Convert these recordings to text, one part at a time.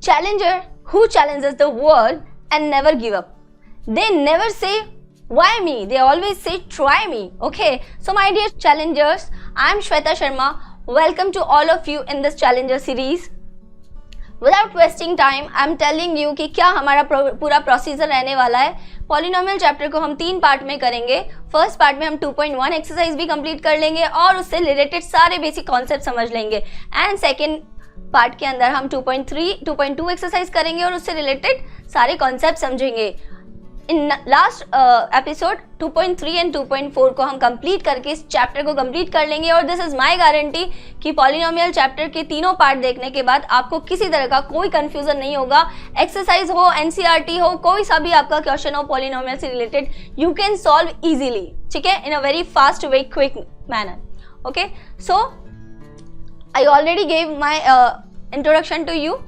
challenger who challenges the world and never give up. They never say why me, they always say try me. Okay, so my dear challengers, I am Shweta Sharma. Welcome to all of you in this challenger series. Without wasting time, I am telling you कि क्या हमारा पूरा procedure रहने वाला है. Polynomial chapter को हम 3 part में करेंगे. फर्स्ट पार्ट में हम 2.1 एक्सरसाइज भी कंप्लीट कर लेंगे और उससे रिलेटेड सारे बेसिक कॉन्सेप्ट समझ लेंगे. एंड सेकेंड पार्ट के अंदर हम 2.3, 2.2 एक्सरसाइज करेंगे और उससे रिलेटेड सारे कॉन्सेप्ट समझेंगे. इन लास्ट एपिसोड 2.3 एंड 2.4 को हम कंप्लीट करके इस चैप्टर को कंप्लीट कर लेंगे. और दिस इज माय गारंटी कि पॉलिनोमियल चैप्टर के तीनों पार्ट देखने के बाद आपको किसी तरह का कोई कंफ्यूजन नहीं होगा. एक्सरसाइज हो, एनसीईआरटी हो, कोई सा भी आपका क्वेश्चन हो पॉलिनोमियल से related, you can solve easily. ठीक है, in a very fast way, quick manner. Okay, so I already gave my introduction to you.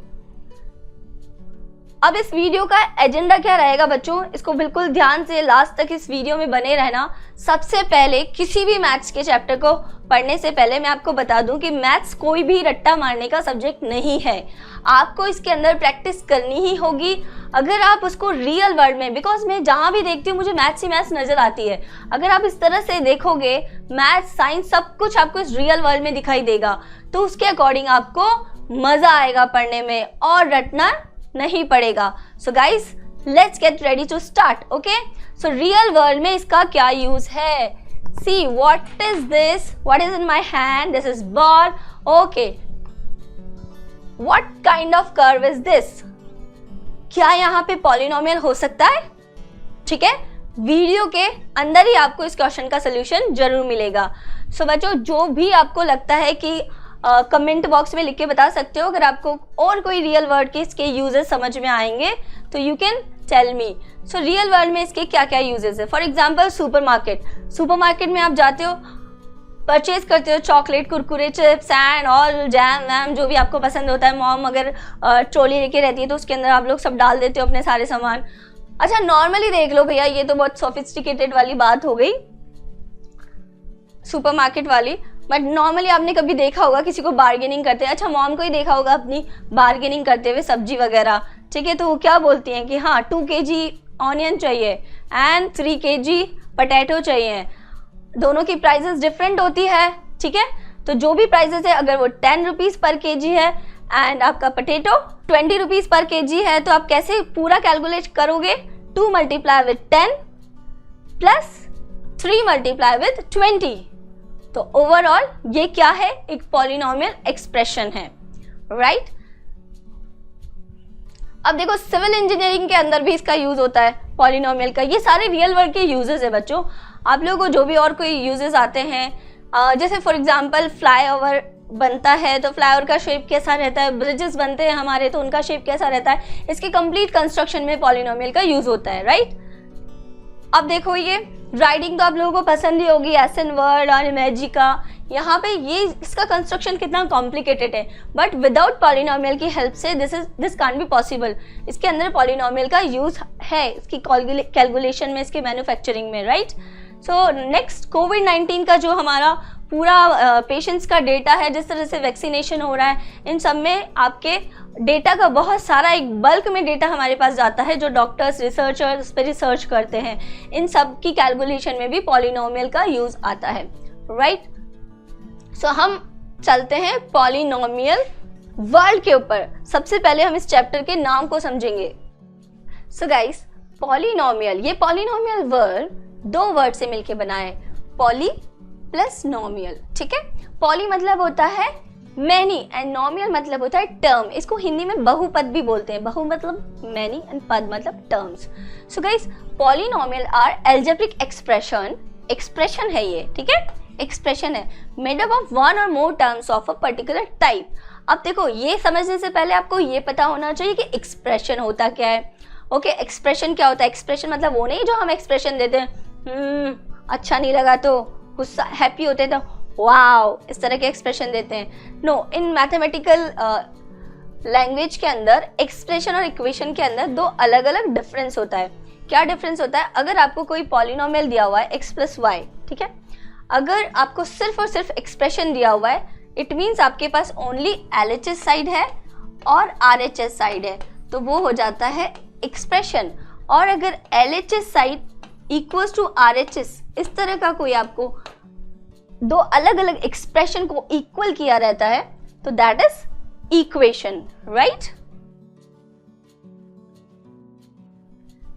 अब इस वीडियो का एजेंडा क्या रहेगा बच्चों, इसको बिल्कुल ध्यान से लास्ट तक इस वीडियो में बने रहना. सबसे पहले किसी भी मैथ्स के चैप्टर को पढ़ने से पहले मैं आपको बता दूं कि मैथ्स कोई भी रट्टा मारने का सब्जेक्ट नहीं है. आपको इसके अंदर प्रैक्टिस करनी ही होगी. अगर आप उसको रियल वर्ल्ड में, बिकॉज मैं जहाँ भी देखती हूँ मुझे मैथ्स ही मैथ्स नजर आती है, अगर आप इस तरह से देखोगे मैथ्स, साइंस, सब कुछ आपको इस रियल वर्ल्ड में दिखाई देगा, तो उसके अकॉर्डिंग आपको मजा आएगा पढ़ने में और रटना नहीं पड़ेगा. So guys, let's get ready to start. Okay, so real world में इसका क्या यूज है. See what is this, what is in my hand, this is ball. Okay, what kind of curve is this. क्या यहाँ पे polynomial हो सकता है. ठीक है, वीडियो के अंदर ही आपको इस क्वेश्चन का सोल्यूशन जरूर मिलेगा. सो बच्चों, जो भी आपको लगता है कि कमेंट बॉक्स में लिख के बता सकते हो. अगर आपको और कोई रियल वर्ड के इसके यूजेस समझ में आएंगे तो you can tell me. So real world में इसके क्या क्या यूजेस है. फॉर एग्जांपल सुपरमार्केट में आप जाते हो, परचेज करते हो chocolate, Kurkure, chips and all, jam वैम, जो भी आपको पसंद होता है. मॉम अगर ट्रॉली लेके रहती है तो उसके अंदर आप लोग सब डाल देते हो अपने सारे सामान. अच्छा, नॉर्मली देख लो भैया, ये तो बहुत सोफिस्टिकेटेड वाली बात हो गई सुपरमार्केट वाली, बट नॉर्मली आपने कभी देखा होगा किसी को बार्गेनिंग करते हैं. अच्छा, मॉम को ही देखा होगा अपनी बार्गेनिंग करते हुए सब्जी वगैरह. ठीक है, तो वो क्या बोलती हैं कि हाँ 2 kg ऑनियन चाहिए एंड 3 kg पटेटो चाहिए. दोनों की प्राइसेस डिफरेंट होती है. ठीक है, तो जो भी प्राइसेस है, अगर वो 10 रुपीज़ पर kg है एंड आपका पटेटो 20 रुपीज़ पर kg है, तो आप कैसे पूरा कैलकुलेट करोगे. 2 multiply with 10 plus 3 multiply with 20. तो ओवरऑल ये क्या है, एक पॉलिनोमियल एक्सप्रेशन है. राइट. अब देखो, सिविल इंजीनियरिंग के अंदर भी इसका यूज होता है पॉलिनोमियल का. ये सारे रियल वर्ल्ड के यूजेस है बच्चों. आप लोगों को जो भी और कोई यूजेस आते हैं, जैसे फॉर एग्जांपल फ्लाईओवर बनता है तो फ्लाईओवर का शेप कैसा रहता है, ब्रिजेस बनते हैं हमारे तो उनका शेप कैसा रहता है, इसके कंप्लीट कंस्ट्रक्शन में पॉलिनोमियल का यूज होता है. राइट. अब देखो, ये राइडिंग तो आप लोगों को पसंद ही होगी, एसन वर्ड और इमेजिका. यहाँ पे ये इसका कंस्ट्रक्शन कितना कॉम्प्लिकेटेड है, बट विदाउट पॉलिनोमियल की हेल्प से दिस कांट बी पॉसिबल. इसके अंदर पॉलिनोमियल का यूज है इसकी कैलकुलेशन में, इसके मैन्युफैक्चरिंग में. राइट. सो नेक्स्ट, कोविड-19 का जो हमारा पूरा पेशेंट्स का डेटा है, जिस तरह से वैक्सीनेशन हो रहा है, इन सब में आपके डेटा का बहुत सारा एक बल्क में डेटा हमारे पास जाता है, जो डॉक्टर्स, रिसर्चर्स पे रिसर्च करते हैं. इन सब की कैलकुलेशन में भी पॉलिनोमियल का यूज आता है. राइट. सो हम चलते हैं पॉलिनोमियल वर्ल्ड के ऊपर. सबसे पहले हम इस चैप्टर के नाम को समझेंगे. सो गाइस, पॉलिनोमियल, ये पॉलिनोमियल वर्ड 2 वर्ड से मिलके बना है, पॉली प्लस नोमियल. ठीक है, पॉली मतलब होता है मैनी एंड नोमियल मतलब होता है टर्म. इसको हिंदी में बहुपद भी बोलते हैं. बहु मतलब मैनी एंड पद मतलब terms. So guys, polynomial are algebraic expression है ये. ठीक है, एक्सप्रेशन है made up of 1 or more terms of a particular type. अब देखो, ये समझने से पहले आपको ये पता होना चाहिए कि एक्सप्रेशन होता क्या है. ओके, एक्सप्रेशन क्या होता है. एक्सप्रेशन मतलब वो नहीं जो हम एक्सप्रेशन देते हैं, अच्छा नहीं लगा तो गुस्सा, हैप्पी होते तो वाओ, इस तरह के एक्सप्रेशन देते हैं. नो, इन मैथमेटिकल लैंग्वेज के अंदर एक्सप्रेशन और इक्वेशन के अंदर 2 अलग अलग डिफरेंस होता है. क्या डिफरेंस होता है. अगर आपको कोई पॉलिनोमियल दिया हुआ है x + y, ठीक है, अगर आपको सिर्फ और सिर्फ एक्सप्रेशन दिया हुआ है, इट मीन्स आपके पास ओनली LHS साइड है और RHS साइड है तो वो हो जाता है एक्सप्रेशन। और अगर LHS side equals to RHS, इस तरह का कोई आपको दो अलग अलग एक्सप्रेशन को इक्वल किया रहता है तो that is equation, right.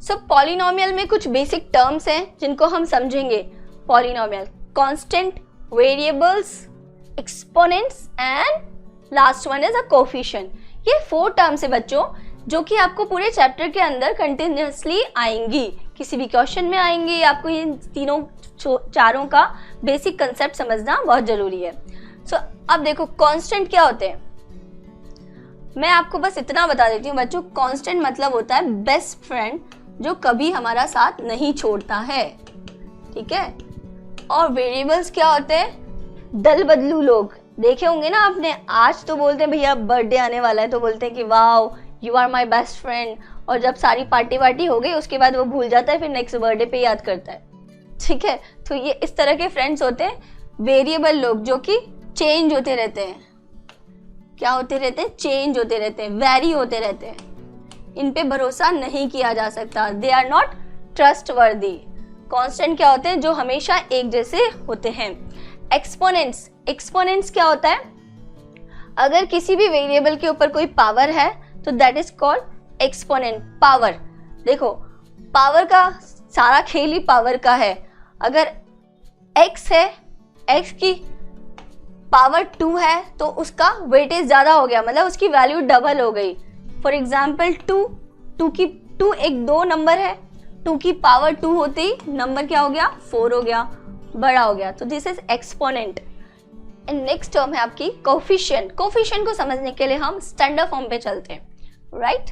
So polynomial में कुछ बेसिक टर्म्स हैं जिनको हम समझेंगे। Polynomial, constant, variables, exponents and last one is a coefficient. ये 4 टर्म्स है बच्चों जो कि आपको पूरे चैप्टर के अंदर कंटिन्यूसली आएंगी, किसी भी क्वेश्चन में आएंगी। आपको ये तीनों चारों का बेसिक कंसेप्ट समझना बहुत जरूरी है। सो अब देखो कांस्टेंट क्या होते हैं, मैं आपको बस इतना बता देती हूँ बच्चों। कांस्टेंट मतलब होता है बेस्ट फ्रेंड जो कभी हमारा साथ नहीं छोड़ता है, ठीक है। और वेरिएबल्स क्या होते हैं, दल बदलू लोग देखे होंगे ना आपने। आज तो बोलते हैं भैया बर्थडे आने वाला है तो बोलते हैं कि wow you are my best friend, और जब सारी पार्टी हो गई उसके बाद वो भूल जाता है, फिर नेक्स्ट बर्थडे पे याद करता है, ठीक है। तो ये इस तरह के फ्रेंड्स होते हैं वेरिएबल लोग जो कि चेंज होते रहते हैं। क्या होते रहते हैं, चेंज होते रहते हैं, वेरी होते रहते हैं। इन पे भरोसा नहीं किया जा सकता, they are not trustworthy. Constant क्या होते हैं, जो हमेशा एक जैसे होते हैं। एक्सपोनेंट्स, एक्सपोनेंट्स क्या होता है, अगर किसी भी वेरिएबल के ऊपर कोई पावर है तो that is called exponent. Power, देखो पावर का सारा खेल ही पावर का है। अगर x है, x की पावर 2 है तो उसका वेटेज ज्यादा हो गया, मतलब उसकी वैल्यू डबल हो गई। फॉर एग्जाम्पल 2 एक 2 नंबर है, 2 की पावर 2 होते ही नंबर क्या हो गया, 4 हो गया, बड़ा हो गया। तो this is exponent. And next term है आपकी कोफिशिएंट। कोफिशिएंट को समझने के लिए हम स्टैंडर्ड फॉर्म पे चलते हैं, right.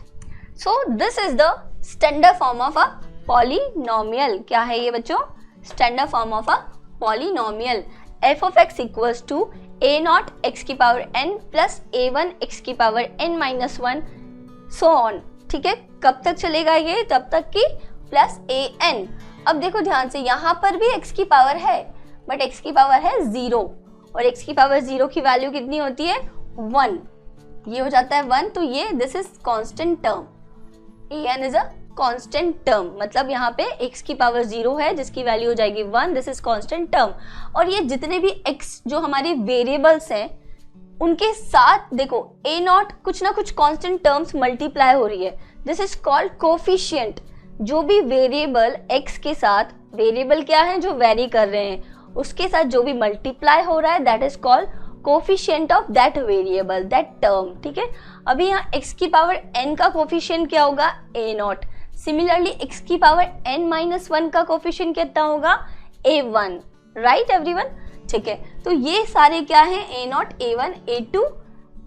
So this is the standard form of a polynomial. क्या है ये बच्चों, standard form of a polynomial. f of x equals to a0 x की power n plus a1 x की power n minus 1 so on, ठीक है। कब तक चलेगा ये, तब तक कि प्लस an। अब देखो ध्यान से, यहाँ पर भी x की पावर है बट x की पावर है 0, और x की पावर 0 की वैल्यू कितनी होती है, 1। ये हो जाता है 1, तो ये this is constant term. an is a constant term, मतलब यहाँ पे x की पावर 0 है जिसकी वैल्यू हो जाएगी 1, दिस इज कांस्टेंट टर्म। और ये जितने भी x जो हमारे वेरिएबल्स हैं उनके साथ देखो a0 कुछ ना कुछ कांस्टेंट टर्म्स मल्टीप्लाई हो रही है, दिस इज कॉल्ड कोफिशिएंट। जो भी वेरिएबल x के साथ, वेरिएबल क्या है जो वेरी कर रहे हैं, उसके साथ जो भी मल्टीप्लाई हो रहा है that is called coefficient of that variable, that term, ठीक है। अभी यहाँ x की पावर n का कोफिशिएंट क्या होगा, a0। सिमिलरली x की पावर n माइनस 1 का कोफिशिएंट कितना होगा, a1, राइट एवरीवन, ठीक है। तो ये सारे क्या है, a0, a1, a2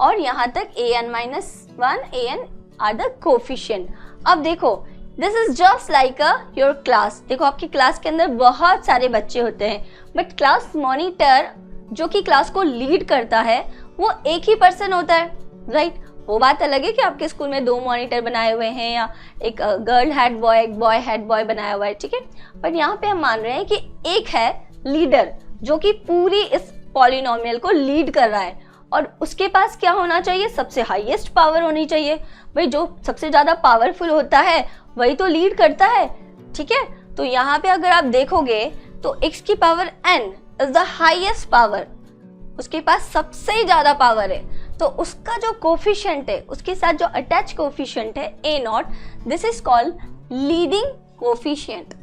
और यहाँ तक an minus 1, an are the coefficient. अब देखो this is just like a your class. देखो आपकी क्लास के अंदर बहुत सारे बच्चे होते हैं बट क्लास मॉनिटर जो कि क्लास को लीड करता है वो एक ही पर्सन होता है, राइट। वो बात अलग है कि आपके स्कूल में 2 मॉनिटर बनाए हुए हैं या एक गर्ल हेड बॉय, एक बॉय हेड बॉय बनाया हुआ है, ठीक है। बट यहाँ पे हम मान रहे हैं कि एक है लीडर जो कि पूरी इस पॉलिनोमियल को लीड कर रहा है, और उसके पास क्या होना चाहिए, सबसे हाईएस्ट पावर होनी चाहिए। भाई जो सबसे ज्यादा पावरफुल होता है वही तो लीड करता है, ठीक है। तो यहाँ पे अगर आप देखोगे तो x की power n is the highest power, उसके पास सबसे ज्यादा पावर है, तो उसका जो कोफिशिएंट है, उसके साथ जो अटैच कोफिशिएंट है a0, this is called leading coefficient.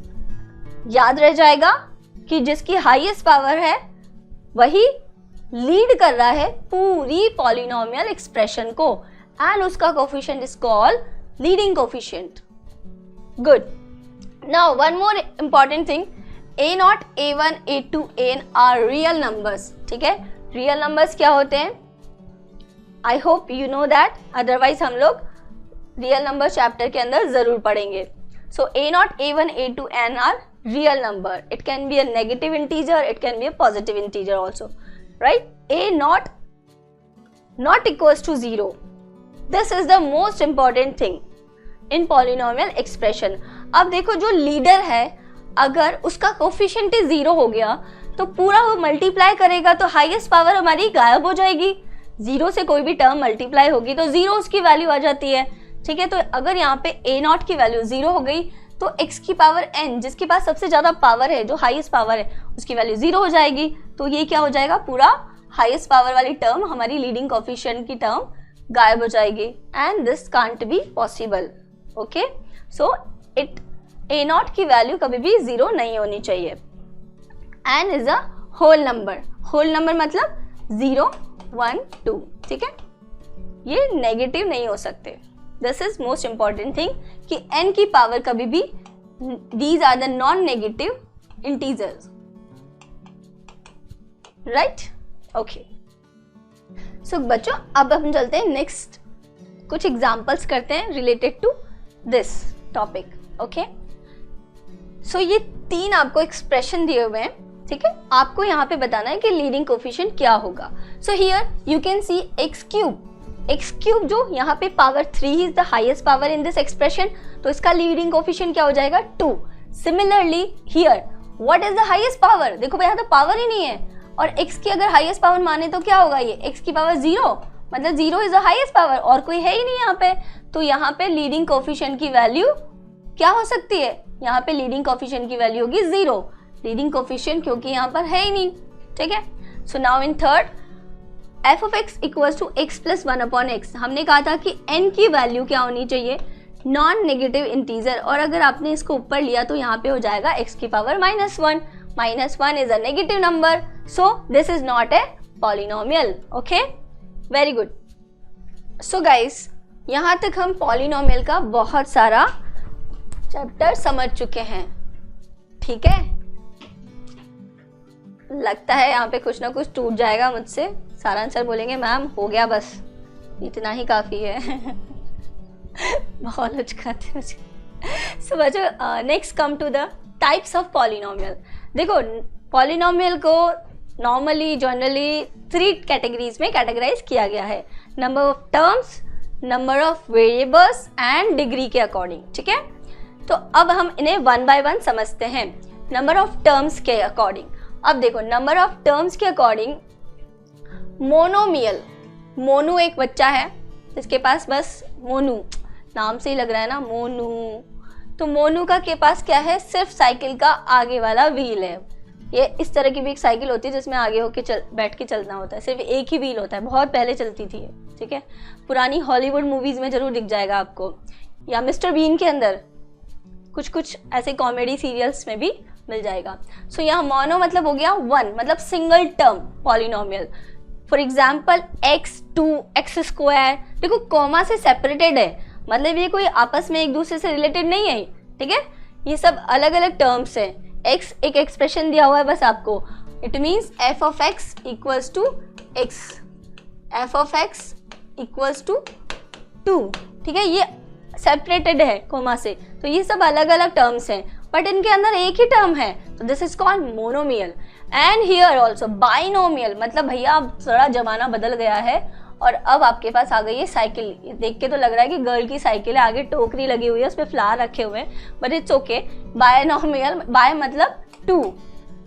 याद रह जाएगा कि जिसकी हाईएस्ट पावर है वही लीड कर रहा है पूरी पॉलिनोमियल एक्सप्रेशन को, एंड उसका coefficient is called leading coefficient. Good, now one more important thing, a0, a1, a2, an are real numbers, ठीक है। रियल नंबर्स क्या होते हैं, I hope you know that, otherwise हम लोग रियल नंबर चैप्टर के अंदर जरूर पढ़ेंगे। So a0, a1, a2, n are real number. It can be a negative integer, it can be a positive integer also, right? a0 not equals to 0. This is the most important thing in polynomial expression. अब देखो जो leader है अगर उसका coefficient 0 हो गया तो पूरा वो मल्टीप्लाई करेगा तो हाईएस्ट पावर हमारी गायब हो जाएगी, जीरो से कोई भी टर्म मल्टीप्लाई होगी तो जीरो उसकी वैल्यू आ जाती है, ठीक है। तो अगर यहाँ पे ए नॉट की वैल्यू जीरो हो गई तो एक्स की पावर एन, जिसके पास सबसे ज्यादा पावर है, जो हाईएस्ट पावर है, उसकी वैल्यू जीरो हो जाएगी। तो ये क्या हो जाएगा, पूरा हाईएस्ट पावर वाली टर्म, हमारी लीडिंग कोएफिशिएंट की टर्म गायब हो जाएगी, and this can't be possible. Okay, so it a naught की वैल्यू कभी भी जीरो नहीं होनी चाहिए। N is a whole number, whole number मतलब 0 1 2, ठीक है, ये नेगेटिव नहीं हो सकते। This is most important thing कि n की पावर कभी भी, these are the non negative integers, right. Okay, so बच्चों अब हम चलते हैं नेक्स्ट, कुछ एग्जांपल्स करते हैं related to this topic. Okay, so ये 3 आपको एक्सप्रेशन दिए हुए हैं, ठीक है। आपको यहाँ पे बताना है कि लीडिंग कोएफिशिएंट क्या होगा। So here you can C x cube जो यहाँ पे power 3 is the highest power in this expression, तो इसका लीडिंग कोएफिशिएंट क्या हो जाएगा 2। Similarly here what is the highest power, देखो यहाँ तो पावर ही नहीं है, और x की अगर हाईएस्ट पावर माने तो क्या होगा, ये x की पावर 0, मतलब 0 इज द हाईएस्ट पावर, और कोई है ही नहीं यहाँ पे। तो यहाँ पे लीडिंग कोएफिशिएंट की वैल्यू क्या हो सकती है, यहाँ पे लीडिंग कोएफिशिएंट की वैल्यू होगी 0, लीडिंग कोएफिशिएंट क्योंकि यहाँ पर है ही नहीं, ठीक है। So now in third, f of x equals to x plus 1 upon x, हमने कहा था कि n की वैल्यू क्या होनी चाहिए, नॉन नेगेटिव इंटीजर, और अगर आपने इसको ऊपर लिया तो यहाँ पे हो जाएगा x की power -1, -1 is a negative number, so this is not a polynomial. Okay, very good. So guys, यहाँ तक हम पॉलिनोमियल का बहुत सारा चैप्टर समझ चुके हैं, ठीक है। लगता है यहाँ पे कुछ ना कुछ टूट जाएगा मुझसे, सारा आंसर बोलेंगे मैम हो गया बस इतना ही काफ़ी है बहुत लचकाते हैं। सो बच्चों next come to the types of polynomial. देखो पॉलिनोमियल को नॉर्मली जनरली 3 कैटेगरीज में कैटेगराइज किया गया है, number of terms, number of variables and degree के अकॉर्डिंग, ठीक है। तो अब हम इन्हें 1 बाय 1 समझते हैं नंबर ऑफ टर्म्स के अकॉर्डिंग। अब देखो नंबर ऑफ टर्म्स के अकॉर्डिंग, मोनोमियल, मोनू एक बच्चा है जिसके पास बस मोनू, नाम से ही लग रहा है ना मोनू, तो मोनू का के पास क्या है, सिर्फ साइकिल का आगे वाला व्हील है। ये इस तरह की भी एक साइकिल होती है जिसमें आगे होके बैठ के चलना होता है, सिर्फ एक ही व्हील होता है, बहुत पहले चलती थी ये, ठीक है। पुरानी हॉलीवुड मूवीज में जरूर दिख जाएगा आपको, या मिस्टर बीन के अंदर कुछ ऐसे कॉमेडी सीरियल्स में भी मिल जाएगा। सो यहाँ मोनो मतलब हो गया 1, मतलब single term polynomial. For example x2 x², देखो कॉमा से सेपरेटेड है, मतलब ये कोई आपस में एक दूसरे से रिलेटेड नहीं है, ठीक है। ये सब अलग अलग टर्म्स है। x एक एक्सप्रेशन दिया हुआ है बस आपको, it means f of x equals to x, f of x equals to 2, ठीक है। ये सेपरेटेड है कोमा से, तो ये सब अलग अलग टर्म्स हैं, बट इनके अंदर एक ही टर्म है, तो this is called monomial. And here also binomial, मतलब भैया अब थोड़ा जमाना बदल गया है और अब आपके पास आ गई है साइकिल। देख के तो लग रहा है कि गर्ल की साइकिल है, आगे टोकरी लगी हुई है, उसपे फ्लावर रखे हुए हैं, but it's okay. Binomial, bi मतलब 2,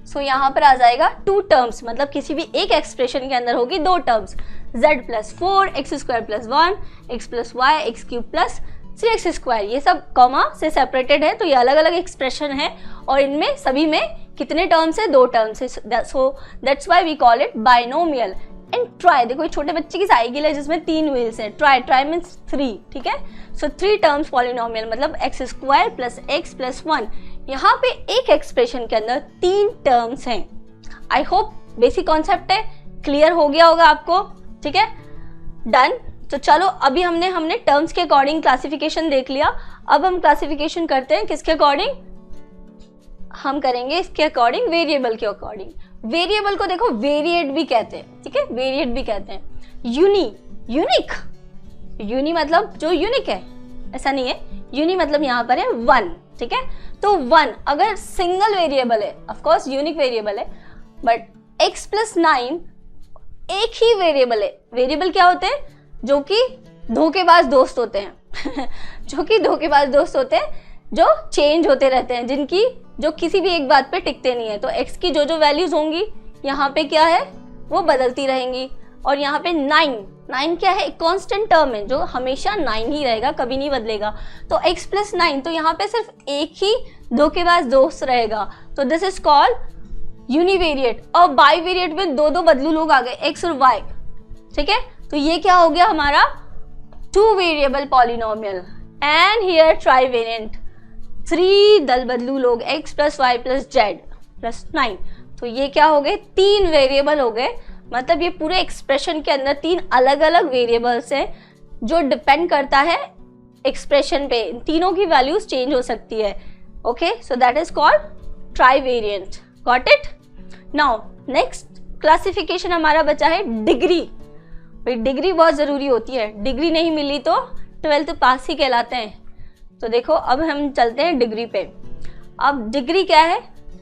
सो यहाँ पर आ जाएगा 2 टर्म्स, मतलब किसी भी एक एक्सप्रेशन के अंदर होगी 2 terms, z + 4 x² + 1 x + y x³ + 3x², ये सब कॉमा से सेपरेटेड है, तो ये अलग अलग एक्सप्रेशन है और इनमें सभी में कितने टर्म्स है, 2 टर्म्स है, so that's why we call it binomial. And tri, देखो छोटे बच्चे की साइकिल है जिसमें 3 व्हील्स हैं, ट्राई मीन्स 3, ठीक है। सो 3 टर्म्स पॉलिनोमियल, मतलब x² + x + 1, यहाँ पे एक एक्सप्रेशन के अंदर 3 टर्म्स हैं। आई होप बेसिक कॉन्सेप्ट है, क्लियर हो गया होगा आपको, ठीक है, डन। तो चलो अभी हमने टर्म्स के अकॉर्डिंग क्लासिफिकेशन देख लिया, अब हम क्लासिफिकेशन करते हैं किसके अकॉर्डिंग, हम करेंगे इसके अकॉर्डिंग वेरिएबल के अकॉर्डिंग। वेरिएबल को देखो वेरिएट भी कहते हैं, ठीक है, वेरिएट भी कहते हैं। यूनिक, यूनी मतलब जो यूनिक है, ऐसा नहीं है, यूनी मतलब यहाँ पर है 1, ठीक है। तो 1 अगर सिंगल वेरिएबल है, ऑफ कोर्स यूनिक वेरिएबल है, बट x + 9 एक ही वेरिएबल है। वेरिएबल क्या होते हैं, जो कि धोखेबाज दोस्त होते हैं जो कि धोखेबाज दोस्त होते हैं, जो चेंज होते रहते हैं, जिनकी जो किसी भी एक बात पे टिकते नहीं है। तो x की जो जो वैल्यूज होंगी यहाँ पे क्या है, वो बदलती रहेंगी। और यहाँ पे 9 क्या है, एक कांस्टेंट टर्म है जो हमेशा 9 ही रहेगा, कभी नहीं बदलेगा। तो x प्लस 9, तो यहाँ पे सिर्फ एक ही 2 के बाद 2 रहेगा, तो दिस इज कॉल्ड यूनिवेरिएट। और बाईवेरिएट में 2 बदलू लोग आ गए, x और y, ठीक है। तो ये क्या हो गया हमारा 2 variable polynomial. And here trivariant, 3 दल बदलू लोग x plus y plus z plus 9, तो ये क्या हो गए 3 वेरिएबल हो गए। मतलब ये पूरे एक्सप्रेशन के अंदर 3 अलग अलग वेरिएबल्स हैं जो डिपेंड करता है एक्सप्रेशन पे, इन तीनों की वैल्यूज चेंज हो सकती है। Okay, so that is called trivariant. Got it? Now next classification हमारा बचा है डिग्री। भाई डिग्री बहुत जरूरी होती है, डिग्री नहीं मिली तो 12th पास ही कहलाते हैं। तो देखो अब हम चलते हैं डिग्री पे। अब डिग्री क्या है,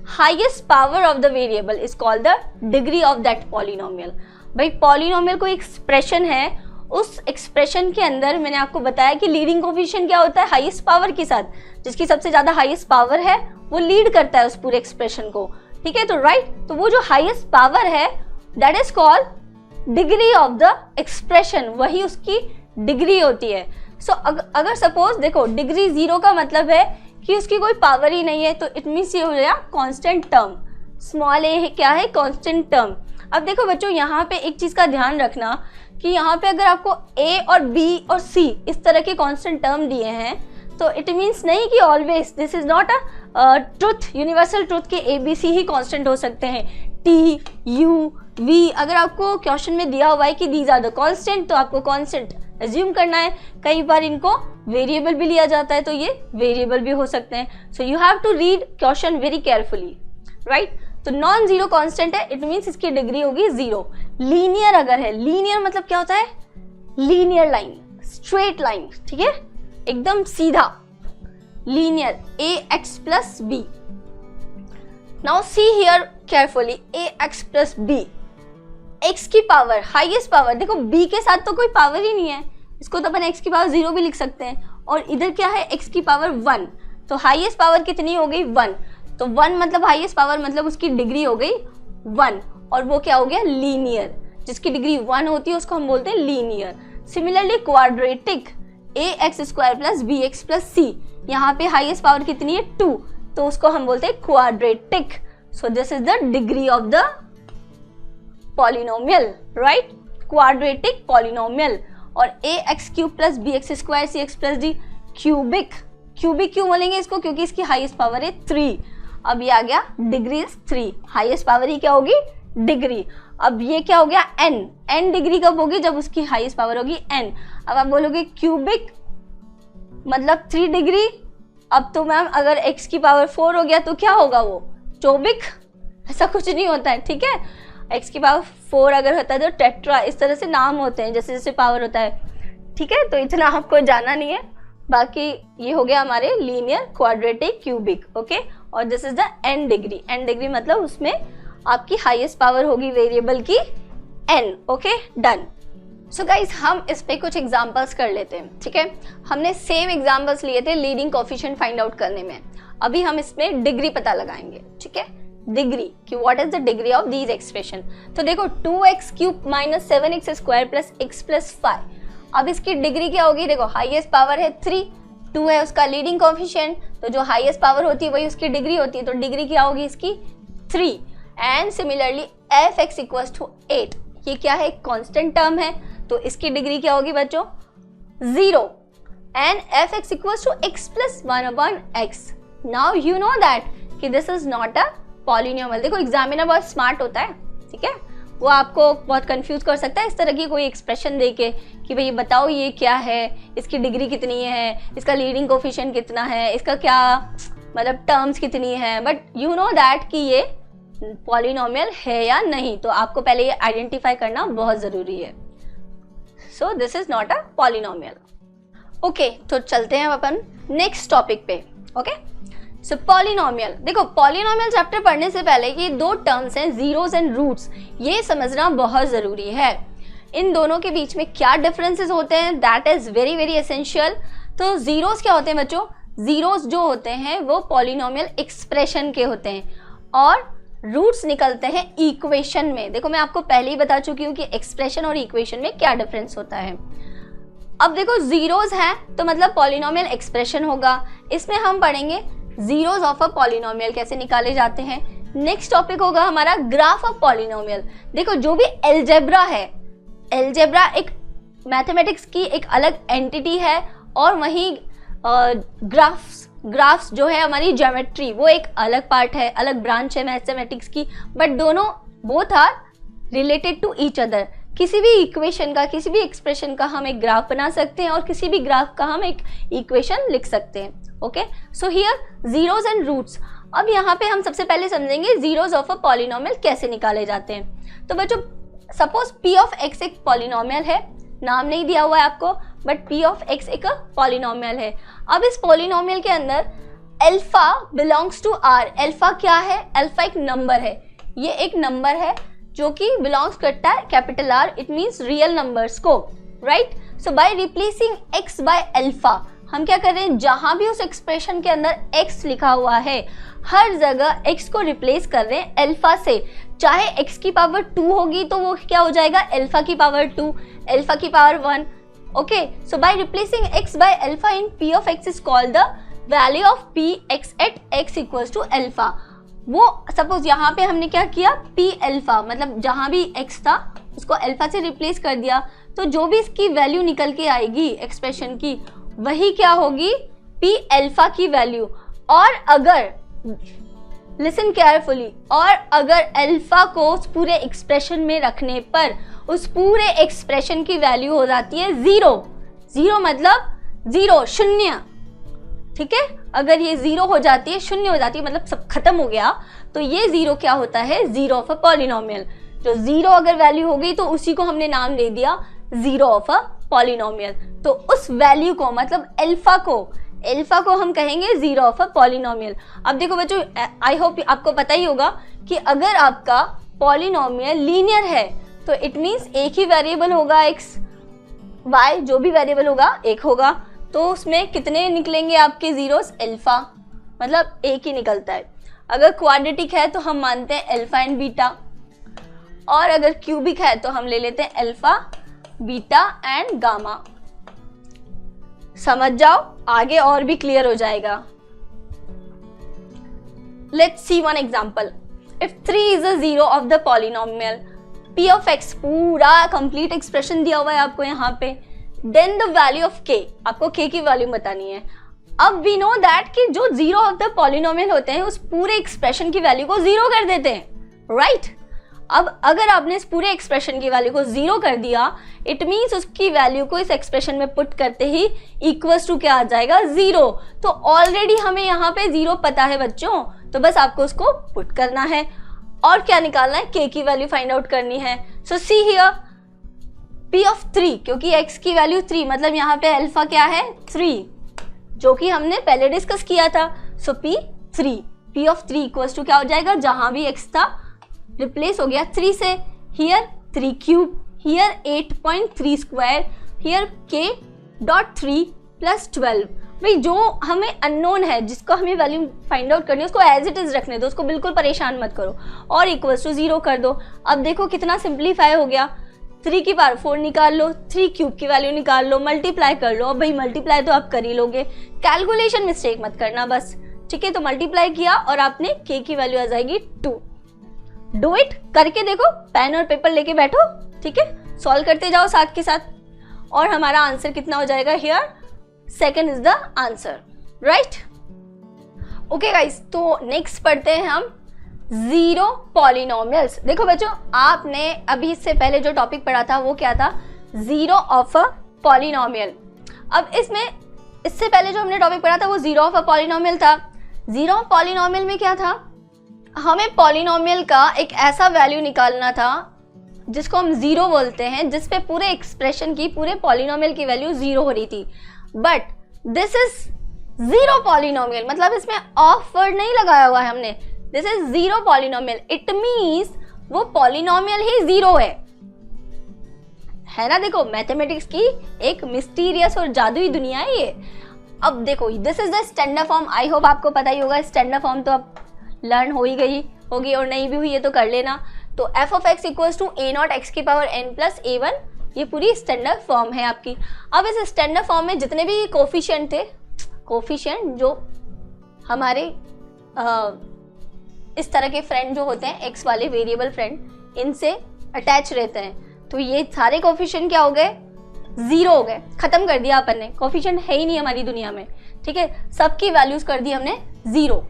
highest power of the variable is called the degree of that polynomial. भाई पॉलिनोमियल कोई एक्सप्रेशन है, उस एक्सप्रेशन के अंदर मैंने आपको बताया कि लीडिंग कोफिशिएंट क्या होता है, हाईएस्ट पावर के साथ, जिसकी सबसे ज्यादा हाईएस्ट पावर है वो लीड करता है उस पूरे एक्सप्रेशन को, ठीक है। तो राइट, तो वो जो हाईएस्ट पावर है that is called degree of the expression, वही उसकी डिग्री होती है। सो अगर सपोज देखो डिग्री 0 का मतलब है कि उसकी कोई पावर ही नहीं है, तो इट मीन्स ये हो गया कांस्टेंट टर्म। स्मॉल ए क्या है, कांस्टेंट टर्म। अब देखो बच्चों यहाँ पे एक चीज का ध्यान रखना कि यहाँ पे अगर आपको ए और बी और सी इस तरह के कांस्टेंट टर्म दिए हैं, तो इट मीन्स नहीं कि always, this is not a truth, universal truth के A B C he constant हो सकते हैं। टी यू वी अगर आपको क्वेश्चन में दिया हुआ है कि दीज आर द कांस्टेंट, तो आपको कांस्टेंट एज्यूम करना है। कई बार इनको वेरिएबल भी लिया जाता है, तो ये वेरिएबल भी हो सकते हैं। So you have to read question very carefully, right. तो नॉन जीरो कांस्टेंट है, इट मीन्स इसकी डिग्री होगी 0। लीनियर अगर है, लीनियर मतलब क्या होता है, लीनियर लाइन, स्ट्रेट लाइन, ठीक है, एकदम सीधा, linear a x plus b. Now see here carefully, a x plus b, x की पावर, हाईएस्ट पावर, देखो b के साथ तो कोई पावर ही नहीं है, इसको तो अपन x की पावर 0 भी लिख सकते हैं। और इधर क्या है, x की पावर 1, तो हाईएस्ट पावर कितनी हो गई 1, तो 1 मतलब हाईएस्ट पावर मतलब उसकी डिग्री हो गई 1, और वो क्या हो गया लीनियर। जिसकी डिग्री 1 होती है उसको हम बोलते हैं linear. Similarly quadratic, A X square plus B X plus C, यहाँ पे हाईएस्ट पावर कितनी है 2, तो उसको हम बोलते हैं quadratic. So this is the degree of the polynomial, right, quadratic polynomial. और a x cube plus B x square c x plus d, cubic. Cubic क्यों बोलेंगे इसको, क्योंकि इसकी हाईएस्ट पावर है 3। अब ये आ गया डिग्री 3, हाईएस्ट पावर ही क्या होगी डिग्री। अब ये क्या हो गया n डिग्री कब होगी, जब उसकी हाईएस्ट पावर होगी n। अब आप बोलोगे क्यूबिक मतलब 3 डिग्री, अब तो मैम अगर x की पावर 4 हो गया तो क्या होगा वो चौबिक, ऐसा कुछ नहीं होता है, ठीक है। x की पावर 4 अगर होता है तो टेट्रा, इस तरह से नाम होते हैं जैसे जैसे पावर होता है, ठीक है। तो इतना आपको जाना नहीं है, बाकी ये हो गया हमारे लीनियर, क्वाड्रेटिक, क्यूबिक, ओके। और this is the n degree मतलब उसमें आपकी हाईएस्ट पावर होगी वेरिएबल की n, okay, done. So guys हम इस पे कुछ एग्जांपल्स कर लेते हैं, ठीक है। हमने सेम एग्जांपल्स लिए थे लीडिंग कोफिशिएंट फाइंड आउट करने में, अभी हम इसमें डिग्री पता लगाएंगे, ठीक है। डिग्री कि what is the degree of these expression. तो देखो 2x cube minus 7x square plus x plus 5, अब इसकी डिग्री क्या होगी, देखो हाईएस्ट पावर है 3, 2 है उसका लीडिंग कोफिशिएंट, तो जो हाईएस्ट पावर होती है वही उसकी डिग्री होती है, तो डिग्री क्या होगी इसकी 3। एंड सिमिलरली f(x = 8), ये क्या है, कांस्टेंट टर्म है, तो इसकी डिग्री क्या होगी बच्चों 0। And f(x = x + 1/x), now you know that कि this is not a polynomial. देखो एग्जामिनर बहुत स्मार्ट होता है, ठीक है, वो आपको बहुत कंफ्यूज कर सकता है इस तरह की कोई एक्सप्रेशन देके कि भाई बताओ ये क्या है, इसकी डिग्री कितनी है, इसका लीडिंग कोफिशिएंट कितना है, इसका क्या मतलब टर्म्स कितनी है, बट यू नो दैट कि ये पॉलिनोमियल है या नहीं, तो आपको पहले ये आइडेंटिफाई करना बहुत जरूरी है। So this is not a polynomial, okay. तो चलते हैं अपन नेक्स्ट टॉपिक पे, ओके। सो पॉलिनोमियल, देखो पॉलिनोमियल चैप्टर पढ़ने से पहले ये 2 टर्म्स हैं, जीरोस एंड रूट्स, ये समझना बहुत जरूरी है। इन दोनों के बीच में क्या डिफरेंसेस होते हैं, that is very very essential. तो जीरोस क्या होते हैं बच्चों, जीरोस जो होते हैं वो पॉलिनोमियल एक्सप्रेशन के होते हैं, और रूट्स निकलते हैं इक्वेशन में। देखो मैं आपको पहले ही बता चुकी हूँ कि एक्सप्रेशन और इक्वेशन में क्या डिफरेंस होता है। अब देखो जीरोस हैं तो मतलब पॉलिनोमियल एक्सप्रेशन होगा। इसमें हम पढ़ेंगे जीरोस ऑफ अ पॉलिनोमियल कैसे निकाले जाते हैं। नेक्स्ट टॉपिक होगा हमारा ग्राफ ऑफ पॉलिनोमियल। देखो जो भी एल्जेब्रा है, एल्जेब्रा एक मैथमेटिक्स की एक अलग एंटिटी है और वहीं ग्राफ्स जो है हमारी ज्योमेट्री वो एक अलग पार्ट है, अलग ब्रांच है मैथमेटिक्स की, बट दोनों both are related to each other. किसी भी इक्वेशन का, किसी भी एक्सप्रेशन का हम एक ग्राफ बना सकते हैं और किसी भी ग्राफ का हम एक इक्वेशन लिख सकते हैं। Okay, so here zeros and roots. अब यहाँ पे हम सबसे पहले समझेंगे जीरोस ऑफ अ पॉलिनोमियल कैसे निकाले जाते हैं। तो बच्चों सपोज p ऑफ x एक पॉलिनोमियल है, नाम नहीं दिया हुआ है आपको, बट p ऑफ x एक पॉलिनोमियल है। अब इस पॉलिनोमियल के अंदर alpha belongs to r। Alpha क्या है? अल्फा एक नंबर है, ये एक नंबर है जो कि बिलोंग्स करता है capital R, it means real numbers को, right. So by replacing x by alpha हम क्या कर रहे हैं, जहां भी उस एक्सप्रेशन के अंदर x लिखा हुआ है हर जगह x को रिप्लेस कर रहे हैं अल्फा से। चाहे x की पावर 2 होगी तो वो क्या हो जाएगा, अल्फा की पावर 2, अल्फा की power 1। Okay, so by replacing x by alpha in p of x is called the value of p x at x equals to alpha. वो सपोज यहाँ पे हमने क्या किया, p अल्फा, मतलब जहां भी x था उसको अल्फा से रिप्लेस कर दिया, तो जो भी इसकी वैल्यू निकल के आएगी एक्सप्रेशन की वही क्या होगी, p अल्फा की वैल्यू। और अगर लिसन केयरफुली, और अगर अल्फा को उस पूरे एक्सप्रेशन में रखने पर उस पूरे एक्सप्रेशन की वैल्यू हो जाती है 0। 0 मतलब 0, शून्य, ठीक है। अगर ये 0 हो जाती है, शून्य हो जाती है, मतलब सब खत्म हो गया, तो ये 0 क्या होता है, 0 ऑफ अ पॉलिनोमियल। जो 0 अगर वैल्यू हो गई तो उसी को हमने नाम दे दिया 0 ऑफ अ पॉलिनोमियल। तो उस वैल्यू को मतलब अल्फा को हम कहेंगे 0 ऑफ अ पॉलिनोमियल। अब देखो बच्चों, आई होप आपको पता ही होगा कि अगर आपका पॉलिनोमियल लीनियर है तो इट मीन्स एक ही वेरिएबल होगा, x y जो भी वेरिएबल होगा एक होगा, तो उसमें कितने निकलेंगे आपके जीरोस, अल्फा, मतलब एक ही निकलता है। अगर क्वाड्रेटिक है तो हम मानते हैं अल्फा एंड बीटा, और अगर क्यूबिक है तो हम ले लेते हैं अल्फा, बीटा एंड गामा। समझ जाओ, आगे और भी क्लियर हो जाएगा। Let's see one example. If 3 is a zero of the polynomial p of x, पूरा कंप्लीट एक्सप्रेशन दिया हुआ है आपको यहाँ पे, then the value of k, आपको k की वैल्यू बतानी है। अब वी नो दैट कि जो जीरो ऑफ द पॉलिनोमियल होते हैं उस पूरे एक्सप्रेशन की वैल्यू को 0 कर देते हैं, राइट। अब अगर आपने इस पूरे एक्सप्रेशन की वैल्यू को 0 कर दिया, इट मीन्स उसकी वैल्यू को इस एक्सप्रेशन में पुट करते ही इक्वल्स टू क्या आ जाएगा, 0। तो ऑलरेडी हमें यहाँ पे 0 पता है बच्चों, तो बस आपको उसको पुट करना है और क्या निकालना है, k की वैल्यू फाइंड आउट करनी है। सो सी हियर p ऑफ 3, क्योंकि x की वैल्यू 3, मतलब यहाँ पे अल्फा क्या है, 3, जो कि हमने पहले डिस्कस किया था। सो p ऑफ 3 इक्वल्स टू क्या हो जाएगा, जहां भी x था रिप्लेस हो गया 3 से, here 3 cube, here 8.3 square, here k.3 plus 12। भाई जो हमें अननोन है, जिसको हमें वैल्यू फाइंड आउट करनी है, उसको एज इट इज रखने दो, उसको बिल्कुल परेशान मत करो, और इक्वल्स टू 0 कर दो। अब देखो कितना सिंप्लीफाई हो गया, 3 की पावर 4 निकाल लो, 3 क्यूब की वैल्यू निकाल लो, मल्टीप्लाई कर लो। अब भाई मल्टीप्लाई तो आप कर ही लोगे, कैलकुलेशन मिस्टेक मत करना बस, ठीक है। तो मल्टीप्लाई किया और आपने k की वैल्यू आ जाएगी 2। डू इट, करके देखो, पेन और पेपर लेके बैठो, ठीक है, सॉल्व करते जाओ साथ के साथ, और हमारा आंसर कितना हो जाएगा, here second is the answer, right. Okay guys, तो नेक्स्ट पढ़ते हैं हम जीरो पॉलिनोमियल्स। देखो बच्चों, आपने अभी इससे पहले जो टॉपिक पढ़ा था वो क्या था, जीरो ऑफ अ पॉलिनोमियल। अब इसमें इससे पहले जो हमने टॉपिक पढ़ा था वो जीरो ऑफ अ पॉलिनोमियल था। जीरो ऑफ पॉलिनोमियल में क्या था, हमें पॉलिनोमियल का एक ऐसा वैल्यू निकालना था जिसको हम जीरो बोलते हैं, जिसपे पूरे एक्सप्रेशन की, पूरे पॉलिनोमियल की वैल्यू 0 हो रही थी। But this is zero polynomial, मतलब इसमें ऑफ वर्ड नहीं लगाया हुआ है हमने, this is zero polynomial, it means वो पॉलिनोमियल ही 0 है ना। देखो मैथमेटिक्स की एक मिस्टीरियस और जादुई दुनिया है ये। अब देखो, this is the standard form, I hope आपको पता ही होगा, स्टैंडर्ड फॉर्म तो अब लर्न हो ही गई, होगी और नहीं भी हुई है तो कर लेना। तो f of x equals to a naught x की power n plus a one, ये पूरी स्टैंडर्ड फॉर्म है आपकी। अब इस स्टैंडर्ड फॉर्म में जितने भी कोफिशिएंट थे, कोफिशिएंट जो हमारे इस तरह के फ्रेंड जो होते हैं एक्स वाले वेरिएबल फ्रेंड, इनसे अटैच रहते हैं, तो ये सारे कोफिशिएंट क्या हो गए, जीरो हो गए, खत्म कर दिया अपन ने, कोफिशिएंट है ही नहीं हमारी दुनिया में, ठीक है, सबकी वैल्यूज कर दी हमने जीरो।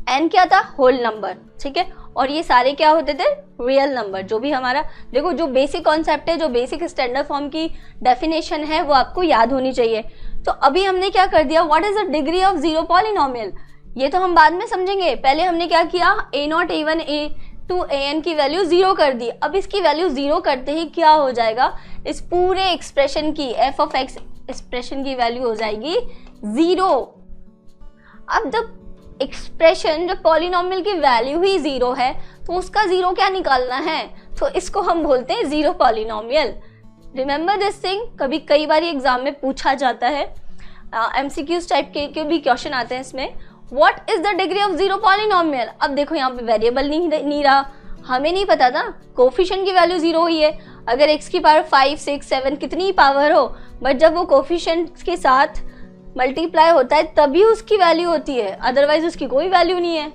एन क्या था, होल नंबर, ठीक है, और ये सारे क्या होते थे, रियल नंबर। जो भी हमारा देखो जो बेसिक कॉन्सेप्ट है, जो बेसिक स्टैंडर्ड फॉर्म की डेफिनेशन है वो आपको याद होनी चाहिए। तो अभी हमने क्या कर दिया, what is the degree of zero polynomial, ये तो हम बाद में समझेंगे, पहले हमने क्या किया, a naught a one a two a n की वैल्यू जीरो कर दी। अब इसकी वैल्यू जीरो करते ही क्या हो जाएगा, इस पूरे एक्सप्रेशन की, एफ ऑफ एक्स एक्सप्रेशन की वैल्यू हो जाएगी जीरो। अब जब एक्सप्रेशन, जब पॉलिनोमियल की वैल्यू ही जीरो है तो उसका जीरो क्या निकालना है, तो इसको हम बोलते हैं zero polynomial. Remember this thing, कभी कई बार एग्जाम में पूछा जाता है, एमसीक्यूज टाइप के भी क्वेश्चन आते हैं इसमें, what is the degree of zero polynomial. अब देखो यहाँ पे वेरिएबल नहीं रहा, हमें नहीं पता था, कोफिशिएंट की वैल्यू जीरो ही है, अगर x की पावर 5, 6, 7 कितनी पावर हो, बट जब वो कोफिशिएंट के साथ मल्टीप्लाई होता है तभी उसकी वैल्यू होती है, अदरवाइज उसकी कोई वैल्यू नहीं है।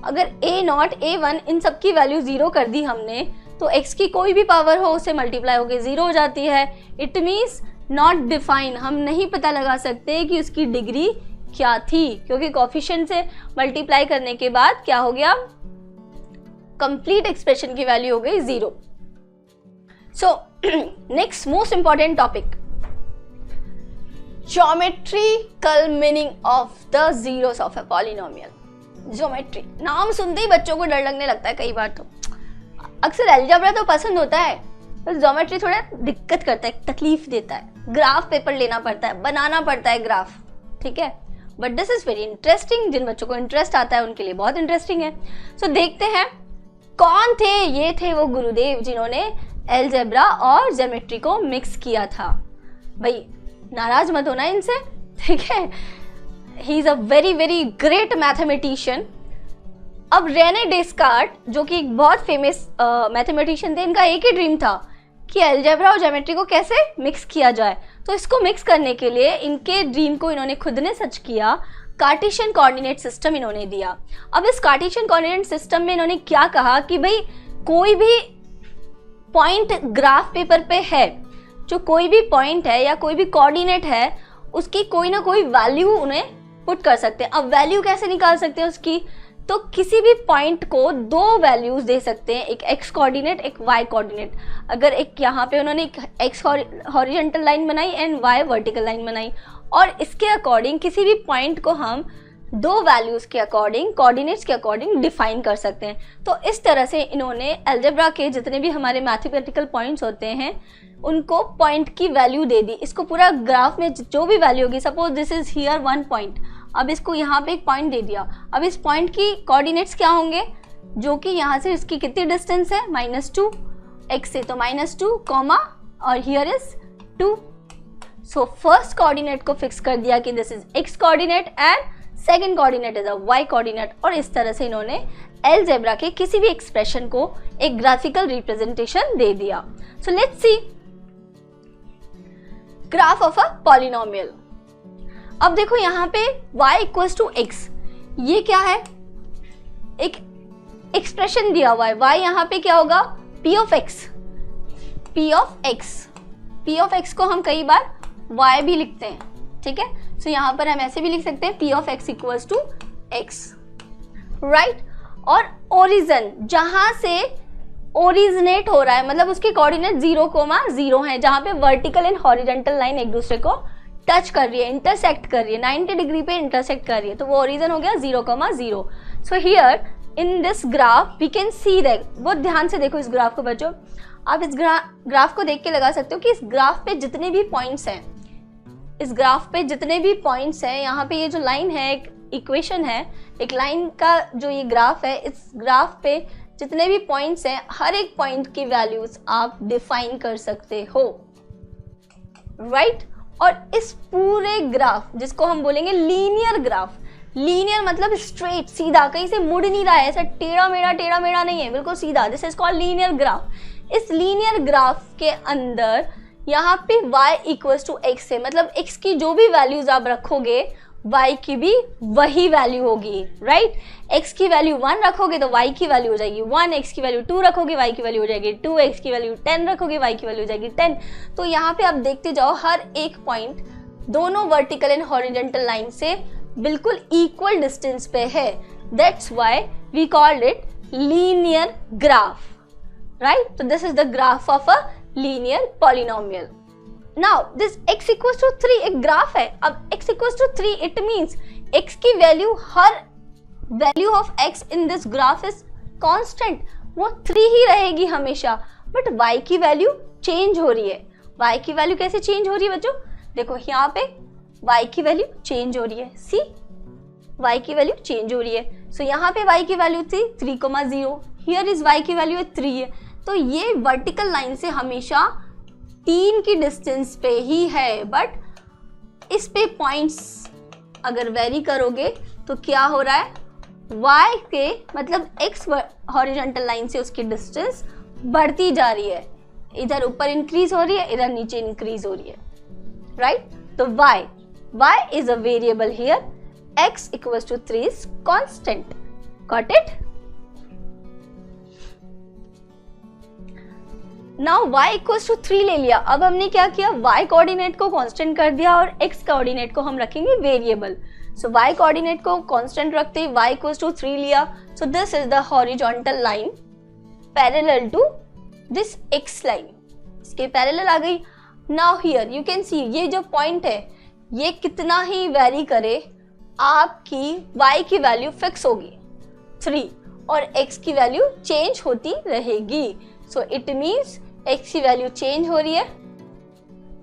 अगर a not a one in सब की वैल्यू जीरो कर दी हमने, तो x की कोई भी पावर हो उससे मल्टीप्लाई होकर जीरो हो जाती है। इट मीन्स नॉट डिफाइन, हम नहीं पता लगा सकते कि उसकी डिग्री क्या थी, क्योंकि कोफिशिएंट से मल्टीप्लाई करने के बाद क्या हो गया, कंप्लीट एक्सप्रेशन की वैल्यू हो गई zero. So next most important topic, geometrical meaning of the zeros of a polynomial. Geometry, नाम सुनते ही बच्चों को डर लगने लगता है कई बार, तो अक्सर अलजेब्रा तो पसंद होता है, तो ज्योमेट्री थोड़ा दिक्कत करता है, तकलीफ देता है, ग्राफ पेपर लेना पड़ता है, बनाना पड़ता है ग्राफ, ठीक है, but this is very interesting. जिन बच्चों को इंटरेस्ट आता है उनके लिए बहुत इंटरेस्टिंग है। सो देखते हैं कौन थे, ये थे वो गुरुदेव जिन्होंने अलजेब्रा और ज्योमेट्री को मिक्स किया था। भाई नाराज मत होना इनसे, ठीक है, he is a very very great mathematician. अब रेने डेस्कार्ट जो कि एक बहुत फेमस मैथमेटिशियन थे, इनका एक ही ड्रीम था कि अलजेब्रा और ज्योमेट्री को कैसे मिक्स किया जाए। तो इसको मिक्स करने के लिए इनके ड्रीम को इन्होंने खुद ने सच किया, कार्टेशियन कोऑर्डिनेट सिस्टम इन्होंने दिया। अब इस कार्टेशियन कोऑर्डिनेट सिस्टम में इन्होंने क्या कहा कि भाई कोई भी पॉइंट ग्राफ पेपर पे है, जो कोई भी पॉइंट है या कोई भी कोऑर्डिनेट है, उसकी कोई ना कोई वैल्यू उन्हें पुट कर सकते हैं। अब वैल्यू कैसे निकाल सकते हैं उसकी, तो किसी भी पॉइंट को दो वैल्यूज दे सकते हैं, एक एक्स कोऑर्डिनेट एक वाई कोऑर्डिनेट। अगर एक यहाँ पे उन्होंने एक एक्स हॉरिजॉन्टल लाइन बनाई एंड वाई वर्टिकल लाइन बनाई, और इसके अकॉर्डिंग किसी भी पॉइंट को हम दो वैल्यूज के अकॉर्डिंग, कोऑर्डिनेट्स के अकॉर्डिंग डिफाइन कर सकते हैं। तो इस तरह से इन्होंने अलजेब्रा के जितने भी हमारे मैथमेटिकल पॉइंट्स होते हैं उनको पॉइंट की वैल्यू दे दी। इसको पूरा ग्राफ में जो भी वैल्यू होगी, suppose this is here one point, अब इसको यहाँ पे एक पॉइंट दे दिया। अब इस पॉइंट की कोऑर्डिनेट्स क्या होंगे, जो कि यहाँ से इसकी कितनी डिस्टेंस है, -2, x से तो -2 कॉमा और here is 2। So first coordinate को फिक्स कर दिया कि this is x coordinate and second coordinate is a y coordinate, और इस तरह से इन्होंने अलजेब्रा के किसी भी एक्सप्रेशन को एक ग्राफिकल रिप्रेजेंटेशन दे दिया। So let's see graph of a polynomial. अब देखो यहाँ पे y इक्वल्स टू x, ये क्या है, एक एक्सप्रेशन दिया हुआ है। y यहाँ पे क्या होगा, p of x, p of x, p of x को हम कई बार y भी लिखते हैं, ठीक है। सो यहाँ पर हम ऐसे भी लिख सकते हैं p of x equals to x, right. और ओरिजिन, जहां से ओरिजिनेट हो रहा है, मतलब उसके कोऑर्डिनेट 0,0 है, जहां पे वर्टिकल एंड हॉरिजॉन्टल लाइन एक दूसरे को टच कर रही है, इंटरसेक्ट कर रही है, 90 डिग्री पे इंटरसेक्ट कर रही है, तो वो ओरिजिन हो गया 0,0। So here in this graph we can see that, बहुत ध्यान से देखो इस ग्राफ को बच्चों, आप इस ग्राफ को देख के लगा सकते हो कि इस ग्राफ पे जितने भी पॉइंट्स हैं, इस ग्राफ पे जितने भी पॉइंट्स हैं, यहाँ पे ये जो लाइन है एक इक्वेशन है, एक लाइन का जो ये ग्राफ है, इस ग्राफ पे जितने भी पॉइंट्स हैं, हर एक पॉइंट की वैल्यूज आप डिफाइन कर सकते हो, राइट। और इस पूरे ग्राफ जिसको हम बोलेंगे लीनियर ग्राफ, लीनियर मतलब स्ट्रेट, सीधा, कहीं से मुड़ नहीं रहा है, ऐसा टेढ़ा मेढ़ा नहीं है, बिल्कुल सीधा। This is called linear graph. इस लीनियर ग्राफ के अंदर यहाँ पे y इक्वल्स टू x है, मतलब x की जो भी वैल्यूज आप रखोगे y की भी वही वैल्यू होगी, राइट। x की वैल्यू 1 रखोगे तो y की वैल्यू हो जाएगी 1, x की वैल्यू 2 रखोगे y की वैल्यू हो जाएगी 2, x की वैल्यू 10 रखोगे y की वैल्यू हो जाएगी 10। तो यहाँ पे आप देखते जाओ हर एक पॉइंट दोनों वर्टिकल एंड हॉरिजॉन्टल लाइन से बिल्कुल इक्वल डिस्टेंस पे है। That's why we called it linear graph, right. तो this is the graph of a linear polynomial. Now this x equals to 3 एक ग्राफ है। अब x equals to 3 it means x की value, हर value of x in this graph is constant, वो 3 ही रहेगी हमेशा। बट y की वैल्यू चेंज हो रही है। y की वैल्यू कैसे चेंज हो रही है बच्चों? देखो यहाँ पे y की वैल्यू चेंज हो रही है, सी y की वैल्यू चेंज हो रही है। सो यहाँ पे y की वैल्यू थी 3,0, हियर इज y की वैल्यू 3 है। तो ये वर्टिकल लाइन से हमेशा 3 की डिस्टेंस पे ही है। बट इस पे पॉइंट्स अगर वेरी करोगे तो क्या हो रहा है, y के मतलब x हॉरिजॉन्टल लाइन से उसकी डिस्टेंस बढ़ती जा रही है, इधर ऊपर इंक्रीज हो रही है, इधर नीचे इंक्रीज हो रही है, राइट। तो y is a variable here, x equals to 3 is constant. Got it? Now y equals to 3 ले लिया। अब हमने क्या किया, y कोऑर्डिनेट को कांस्टेंट कर दिया और x कोऑर्डिनेट को हम रखेंगे वेरिएबल। सो y कोऑर्डिनेट को कांस्टेंट रखते ही y equals to 3 लिया। So this is the horizontal line parallel to this x line, इसके पैरेलल आ गई। Now here you can see ये जो पॉइंट है ये कितना ही वेरी करे, आपकी y की वैल्यू फिक्स होगी 3 और x की वैल्यू चेंज होती रहेगी। सो इट मीन्स x की वैल्यू चेंज हो रही है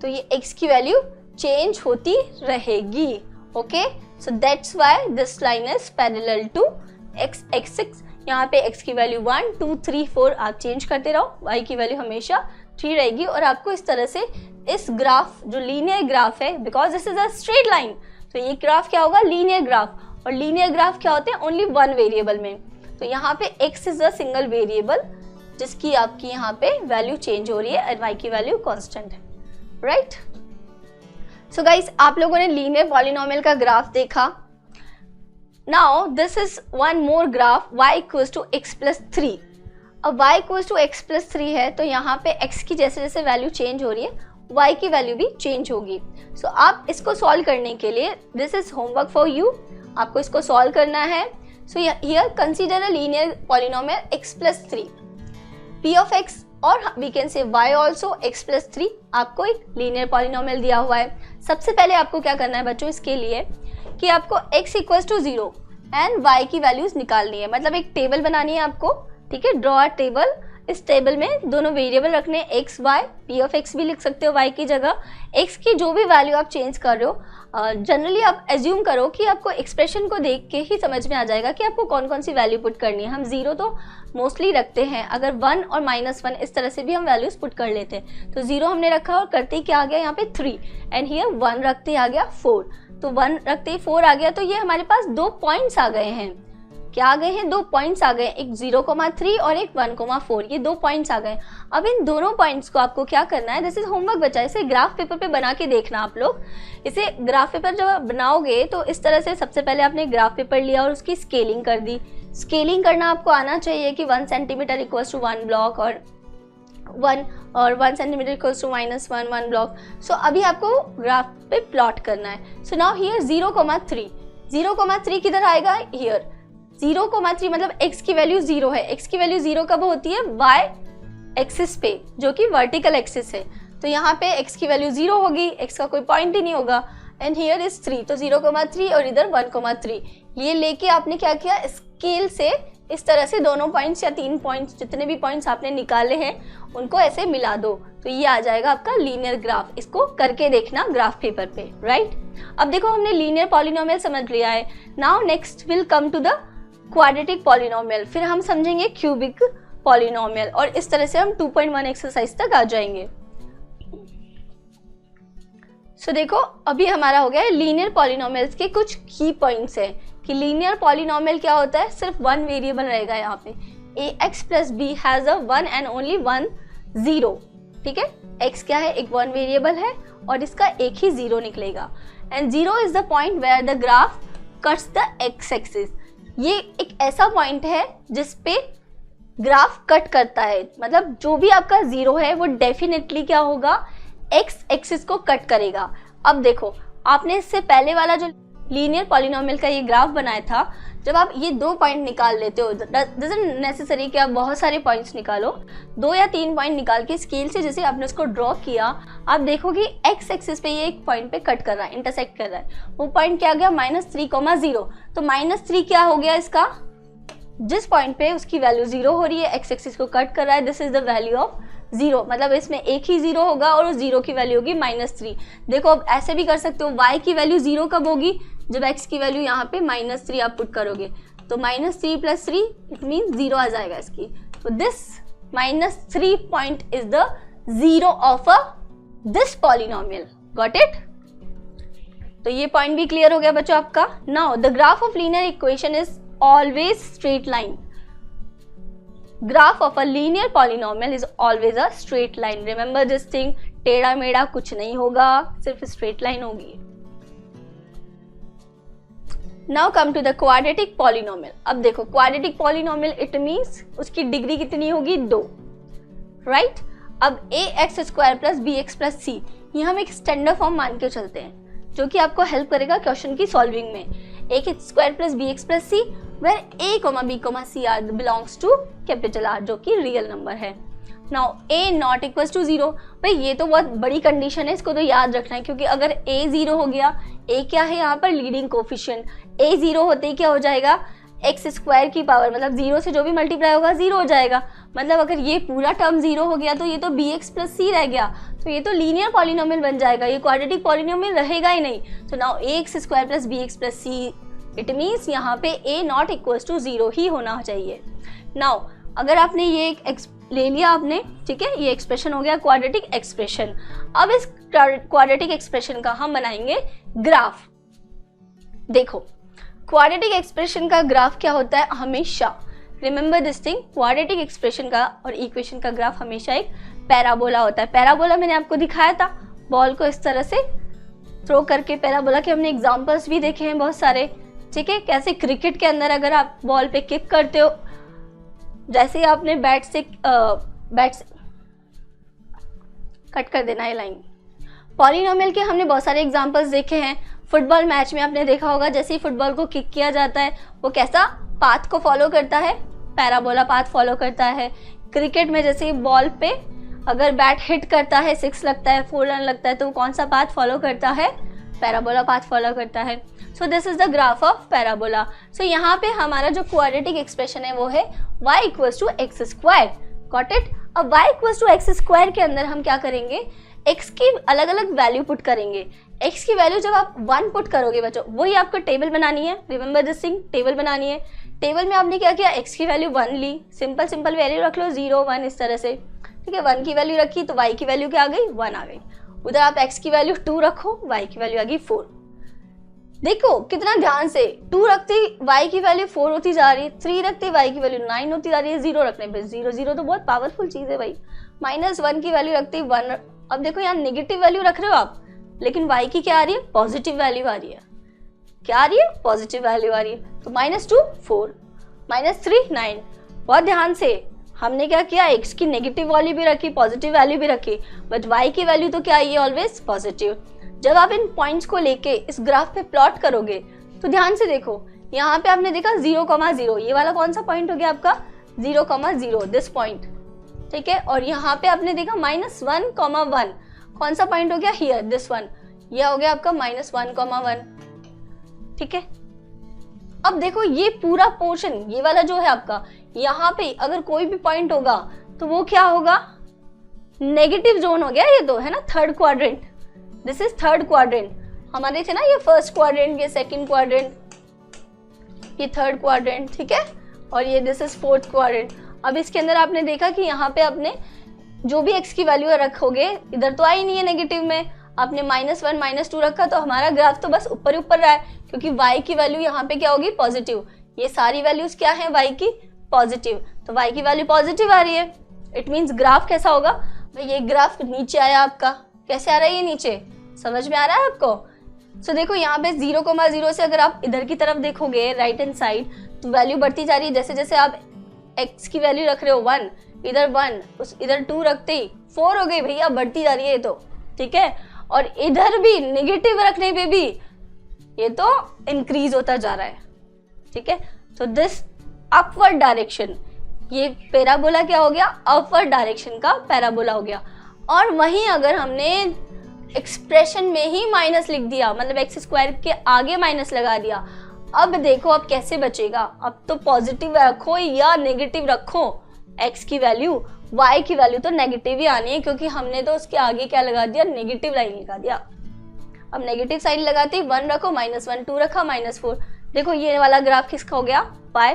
तो ये x की वैल्यू चेंज होती रहेगी। Okay, so that's why this line is parallel to x axis. यहाँ पे x की वैल्यू 1, 2, 3, 4 आप चेंज करते रहो, y की वैल्यू हमेशा 3 रहेगी। और आपको इस तरह से इस ग्राफ जो लीनियर ग्राफ है, because this is a straight line, तो ये ग्राफ क्या होगा, लीनियर ग्राफ। और लीनियर ग्राफ क्या होते हैं, ओनली वन वेरिएबल में। तो यहाँ पे x is a single variable जिसकी आपकी यहाँ पे वैल्यू चेंज हो रही है और y की वैल्यू कांस्टेंट है, राइट। सो गाइस, आप लोगों ने लीनियर पॉलिनोमियल का ग्राफ देखा। Now this is one more graph, y equals to x plus 3। अब y equals to x plus 3 है तो यहाँ पे x की जैसे जैसे वैल्यू चेंज हो रही है y की वैल्यू भी चेंज होगी। सो आप इसको सॉल्व करने के लिए, this is homework for you, आपको इसको सॉल्व करना है। So here consider a linear polynomial x plus 3, p of x और we can say y also x plus 3। आपको एक लीनियर पॉलिनोमियल दिया हुआ है। सबसे पहले आपको क्या करना है बच्चों इसके लिए कि आपको x equals to 0 and y की वैल्यूज निकालनी है, मतलब एक टेबल बनानी है आपको, ठीक है। Draw a table. इस टेबल में दोनों वेरिएबल रखने, x y, p of x भी लिख सकते हो y की जगह। x की जो भी वैल्यू आप चेंज कर रहे हो, जनरली आप एज्यूम करो कि आपको एक्सप्रेशन को देख के ही समझ में आ जाएगा कि आपको कौन कौन सी वैल्यू पुट करनी है। हम 0 तो मोस्टली रखते हैं, अगर 1 और -1 इस तरह से भी हम वैल्यूज पुट कर लेते हैं। तो 0 हमने रखा और करते ही क्या आ गया यहाँ पे 3 एंड हियर 1 रखते ही आ गया 4। तो 1 रखते ही 4 आ गया, तो ये हमारे पास 2 पॉइंट्स आ गए हैं। क्या आ गए हैं, 2 पॉइंट्स आ गए, एक 0,3 और एक 1,4। ये 2 पॉइंट्स आ गए। अब इन दोनों पॉइंट्स को आपको क्या करना है, दिस इज होमवर्क बच्चा, इसे ग्राफ पेपर पे बना के देखना आप लोग। इसे ग्राफ पेपर जब बनाओगे तो इस तरह से सबसे पहले आपने ग्राफ पेपर लिया और उसकी स्केलिंग कर दी। स्केलिंग करना आपको आना चाहिए कि 1 सेंटीमीटर इक्वल्स टू 1 ब्लॉक और 1 सेंटीमीटर इक्वल्स टू -1 ब्लॉक। सो अभी आपको ग्राफ पे प्लॉट करना है। सो नाउ हियर 0,3 किधर आएगा, हियर 0,3 मतलब x की वैल्यू 0 है। x की वैल्यू 0 कब होती है, y एक्सिस पे, जो कि वर्टिकल एक्सिस है। तो यहाँ पे x की वैल्यू 0 होगी, x का कोई पॉइंट ही नहीं होगा। एंड हियर इज 3, तो 0,3 और इधर 1,3। ये लेके आपने क्या किया, स्केल से इस तरह से दोनों पॉइंट्स या 3 पॉइंट्स, जितने भी पॉइंट्स आपने निकाले हैं उनको ऐसे मिला दो, तो ये आ जाएगा आपका लीनियर ग्राफ। इसको करके देखना ग्राफ पेपर पे, राइट। अब देखो हमने लीनियर पॉलिनोमियल समझ लिया है। Now next will come to the quadratic polynomial, फिर हम समझेंगे क्यूबिक पॉलिनोमियल, और इस तरह से हम 2.1 एक्सरसाइज तक आ जाएंगे। सो देखो अभी हमारा हो गया है लीनियर पॉलिनोमियल्स के कुछ की पॉइंट्स है कि लीनियर पॉलिनोमियल क्या होता है, सिर्फ वन वेरिएबल रहेगा यहाँ पे, ax plus b has a one and only one zero. ठीक है, x क्या है, एक वन वेरिएबल है और इसका एक ही जीरो निकलेगा and zero is the point where the graph cuts the x axis. ये एक ऐसा पॉइंट है जिसपे ग्राफ कट करता है, मतलब जो भी आपका जीरो है वो डेफिनेटली क्या होगा, एक्स एक्सिस को कट करेगा। अब देखो आपने इससे पहले वाला जो लीनियर पॉलिनोमियल का ये ग्राफ बनाया था, जब आप ये दो पॉइंट निकाल लेते हो, डजंट नेसेसरी कि आप बहुत सारे पॉइंट्स निकालो, 2 या 3 पॉइंट निकाल के स्केल से जैसे आपने उसको ड्रॉ किया, आप देखो कि एक्स एक्सिस पे ये एक पॉइंट पे कट कर रहा है, इंटरसेक्ट कर रहा है। वो पॉइंट क्या गया, -3,0। तो -3 क्या हो गया इसका, जिस पॉइंट पे उसकी वैल्यू 0 हो रही है, एक्स एक्सिस को कट कर रहा है, this is the value of 0, मतलब इसमें एक ही 0 होगा और उस 0 की वैल्यू होगी -3। देखो अब ऐसे भी कर सकते हो, y की वैल्यू 0 कब होगी, जब x की वैल्यू यहाँ पे -3 आप पुट करोगे, तो -3 + 3 इट मीन 0 आ जाएगा इसकी। तो this -3 point is the zero of a this polynomial, got it. तो ये पॉइंट भी क्लियर हो गया बच्चों आपका। Now the graph of linear equation is always straight line. Graph of a linear polynomial is always a straight line, remember this thing, टेढ़ा मेढ़ा कुछ नहीं होगा, सिर्फ स्ट्रेट लाइन होगी। Now come to the quadratic polynomial. अब देखो quadratic polynomial it means उसकी डिग्री कितनी होगी, 2, राइट। अब ax² + bx + c, ये हम एक स्टैंडर्ड फॉर्म मान के चलते हैं जो कि आपको हेल्प करेगा क्वेश्चन की सॉल्विंग में। ax² + bx + c where a, b, c are belongs to capital R, जो कि रियल नंबर है। Now a not equal to 0, भाई ये तो बहुत बड़ी कंडीशन है, इसको तो याद रखना है, क्योंकि अगर a 0 हो गया, a क्या है यहाँ पर लीडिंग कोफिशिएंट, a 0 होते ही क्या हो जाएगा, x² की पावर, मतलब 0 से जो भी मल्टीप्लाई होगा 0 हो जाएगा, मतलब अगर ये पूरा टर्म 0 हो गया तो ये तो bx + c रह गया, तो ये तो लीनियर पॉलिनोमियल बन जाएगा, ये क्वाड्रेटिक पॉलिनोमियल रहेगा ही नहीं। तो now ax² + bx + c it means यहाँ पे a नॉट इक्वल टू 0 ही होना चाहिए। नाउ अगर आपने ये एक ले लिया आपने, ठीक है, ये एक्सप्रेशन हो गया क्वाड्रेटिक एक्सप्रेशन। अब इस क्वाड्रेटिक एक्सप्रेशन का हम बनाएंगे ग्राफ। देखो क्वाड्रेटिक एक्सप्रेशन का ग्राफ क्या होता है, हमेशा remember this thing, quadratic expression का और इक्वेशन का ग्राफ हमेशा एक पैराबोला होता है। पैराबोला मैंने आपको दिखाया था, बॉल को इस तरह से थ्रो करके, पैराबोला के हमने एग्जाम्पल्स भी देखे हैं बहुत सारे, ठीक है, कैसे क्रिकेट के अंदर अगर आप बॉल पे किक करते हो, जैसे ही आपने बैट से कट कर देना है लाइन। पॉलिनोमियल के हमने बहुत सारे एग्जांपल्स देखे हैं, फुटबॉल मैच में आपने देखा होगा, जैसे ही फुटबॉल को किक किया जाता है वो कैसा पाथ को फॉलो करता है, पैराबोला पाथ फॉलो करता है। क्रिकेट में जैसे ही बॉल पे अगर बैट हिट करता है, 6 लगता है, 4 रन लगता है, तो वो कौन सा पाथ फॉलो करता है, पैराबोला पाथ फॉलो करता है। So this is the graph of parabola. So यहाँ पे हमारा जो क्वाड्रेटिक एक्सप्रेशन है वो है y = x², गॉट इट। अब y = x² के अंदर हम क्या करेंगे, x की अलग अलग वैल्यू पुट करेंगे। x की वैल्यू जब आप 1 पुट करोगे बच्चों, वही आपको टेबल बनानी है, रिमेंबर दिस थिंग, टेबल बनानी है। टेबल में आपने क्या किया, x की वैल्यू 1 ली, सिंपल वैल्यू रख लो 0 1 इस तरह से, ठीक है, 1 की वैल्यू रखी तो y की वैल्यू क्या आ गई, 1 आ गई। उधर आप x की वैल्यू 2 रखो, y की वैल्यू आ गई 4। देखो कितना ध्यान से, 2 रखते y की वैल्यू 4 होती जा रही है, 3 रखते y की वैल्यू 9 होती जा रही है, 0 रखने पे 0 0 तो बहुत पावरफुल चीज है भाई। -1 की वैल्यू रखते 1, अब देखो यहाँ नेगेटिव वैल्यू रख रहे हो आप, लेकिन y की क्या आ रही है, पॉजिटिव वैल्यू आ रही है, क्या आ रही है, पॉजिटिव वैल्यू आ रही है। तो -2 4, -3 9, बहुत ध्यान से हमने क्या किया, x की नेगेटिव वैल्यू भी रखी, पॉजिटिव वैल्यू भी रखी, बट y की वैल्यू तो क्या आई है, ऑलवेज पॉजिटिव। जब आप इन पॉइंट्स को लेके इस ग्राफ पे प्लॉट करोगे तो ध्यान से देखो, यहाँ पे आपने देखा 0,0, ये वाला कौन सा पॉइंट हो गया आपका, 0,0 दिस पॉइंट, ठीक है, और यहाँ पे आपने देखा -1,1, कौन सा पॉइंट हो गया, हियर दिस वन, ये हो गया आपका -1,1, ठीक है। अब देखो ये पूरा पोर्शन, ये वाला जो है आपका, यहाँ पे अगर कोई भी पॉइंट होगा तो वो क्या होगा, नेगेटिव जोन हो गया, ये तो है ना, third quadrant, this is third quadrant. हमारे थे ना ये फर्स्ट क्वाड्रेंट, ये सेकंड क्वाड्रेंट, ये थर्ड क्वाड्रेंट, ठीक है, और ये दिस इज फोर्थ क्वाड्रेंट। अब इसके अंदर आपने देखा कि यहाँ पे आपने जो भी x की वैल्यू रखोगे, इधर तो आई नहीं है नेगेटिव में, आपने -1 -2 रखा तो हमारा ग्राफ तो बस ऊपर ही ऊपर रहा है, क्योंकि y की वैल्यू यहाँ पे क्या होगी, पॉजिटिव। ये सारी वैल्यूज क्या है y की, पॉजिटिव, तो y की वैल्यू पॉजिटिव आ रही है। इट मीन्स ग्राफ कैसा होगा भाई, ये ग्राफ नीचे आया आपका, कैसे आ रहा है ये नीचे, समझ में आ रहा है आपको। सो देखो यहाँ पे 0,0 से अगर आप इधर की तरफ देखोगे राइट हैंड साइड, तो वैल्यू बढ़ती जा रही है। जैसे जैसे आप x की वैल्यू रख रहे हो 1, इधर 1, इधर 2 रखते ही 4 हो गई भैया, बढ़ती जा रही है ये तो, ठीक है। और इधर भी नेगेटिव रखने पे भी ये तो इंक्रीज होता जा रहा है, ठीक है। तो दिस अपवर्ड डायरेक्शन, ये पैराबोला क्या हो गया, अपवर्ड डायरेक्शन का पैराबोला हो गया। और वहीं अगर हमने एक्सप्रेशन में ही माइनस लिख दिया, मतलब x² के आगे माइनस लगा दिया, अब देखो अब कैसे बचेगा। अब तो पॉजिटिव रखो या नेगेटिव रखो x की वैल्यू, y की वैल्यू तो नेगेटिव ही आनी है, क्योंकि हमने तो उसके आगे क्या लगा दिया, नेगेटिव लाइन लगा दिया। अब नेगेटिव साइन लगाते 1 रखो, -1, 2 रखा, -4। देखो ये वाला ग्राफ किसका हो गया, पाई।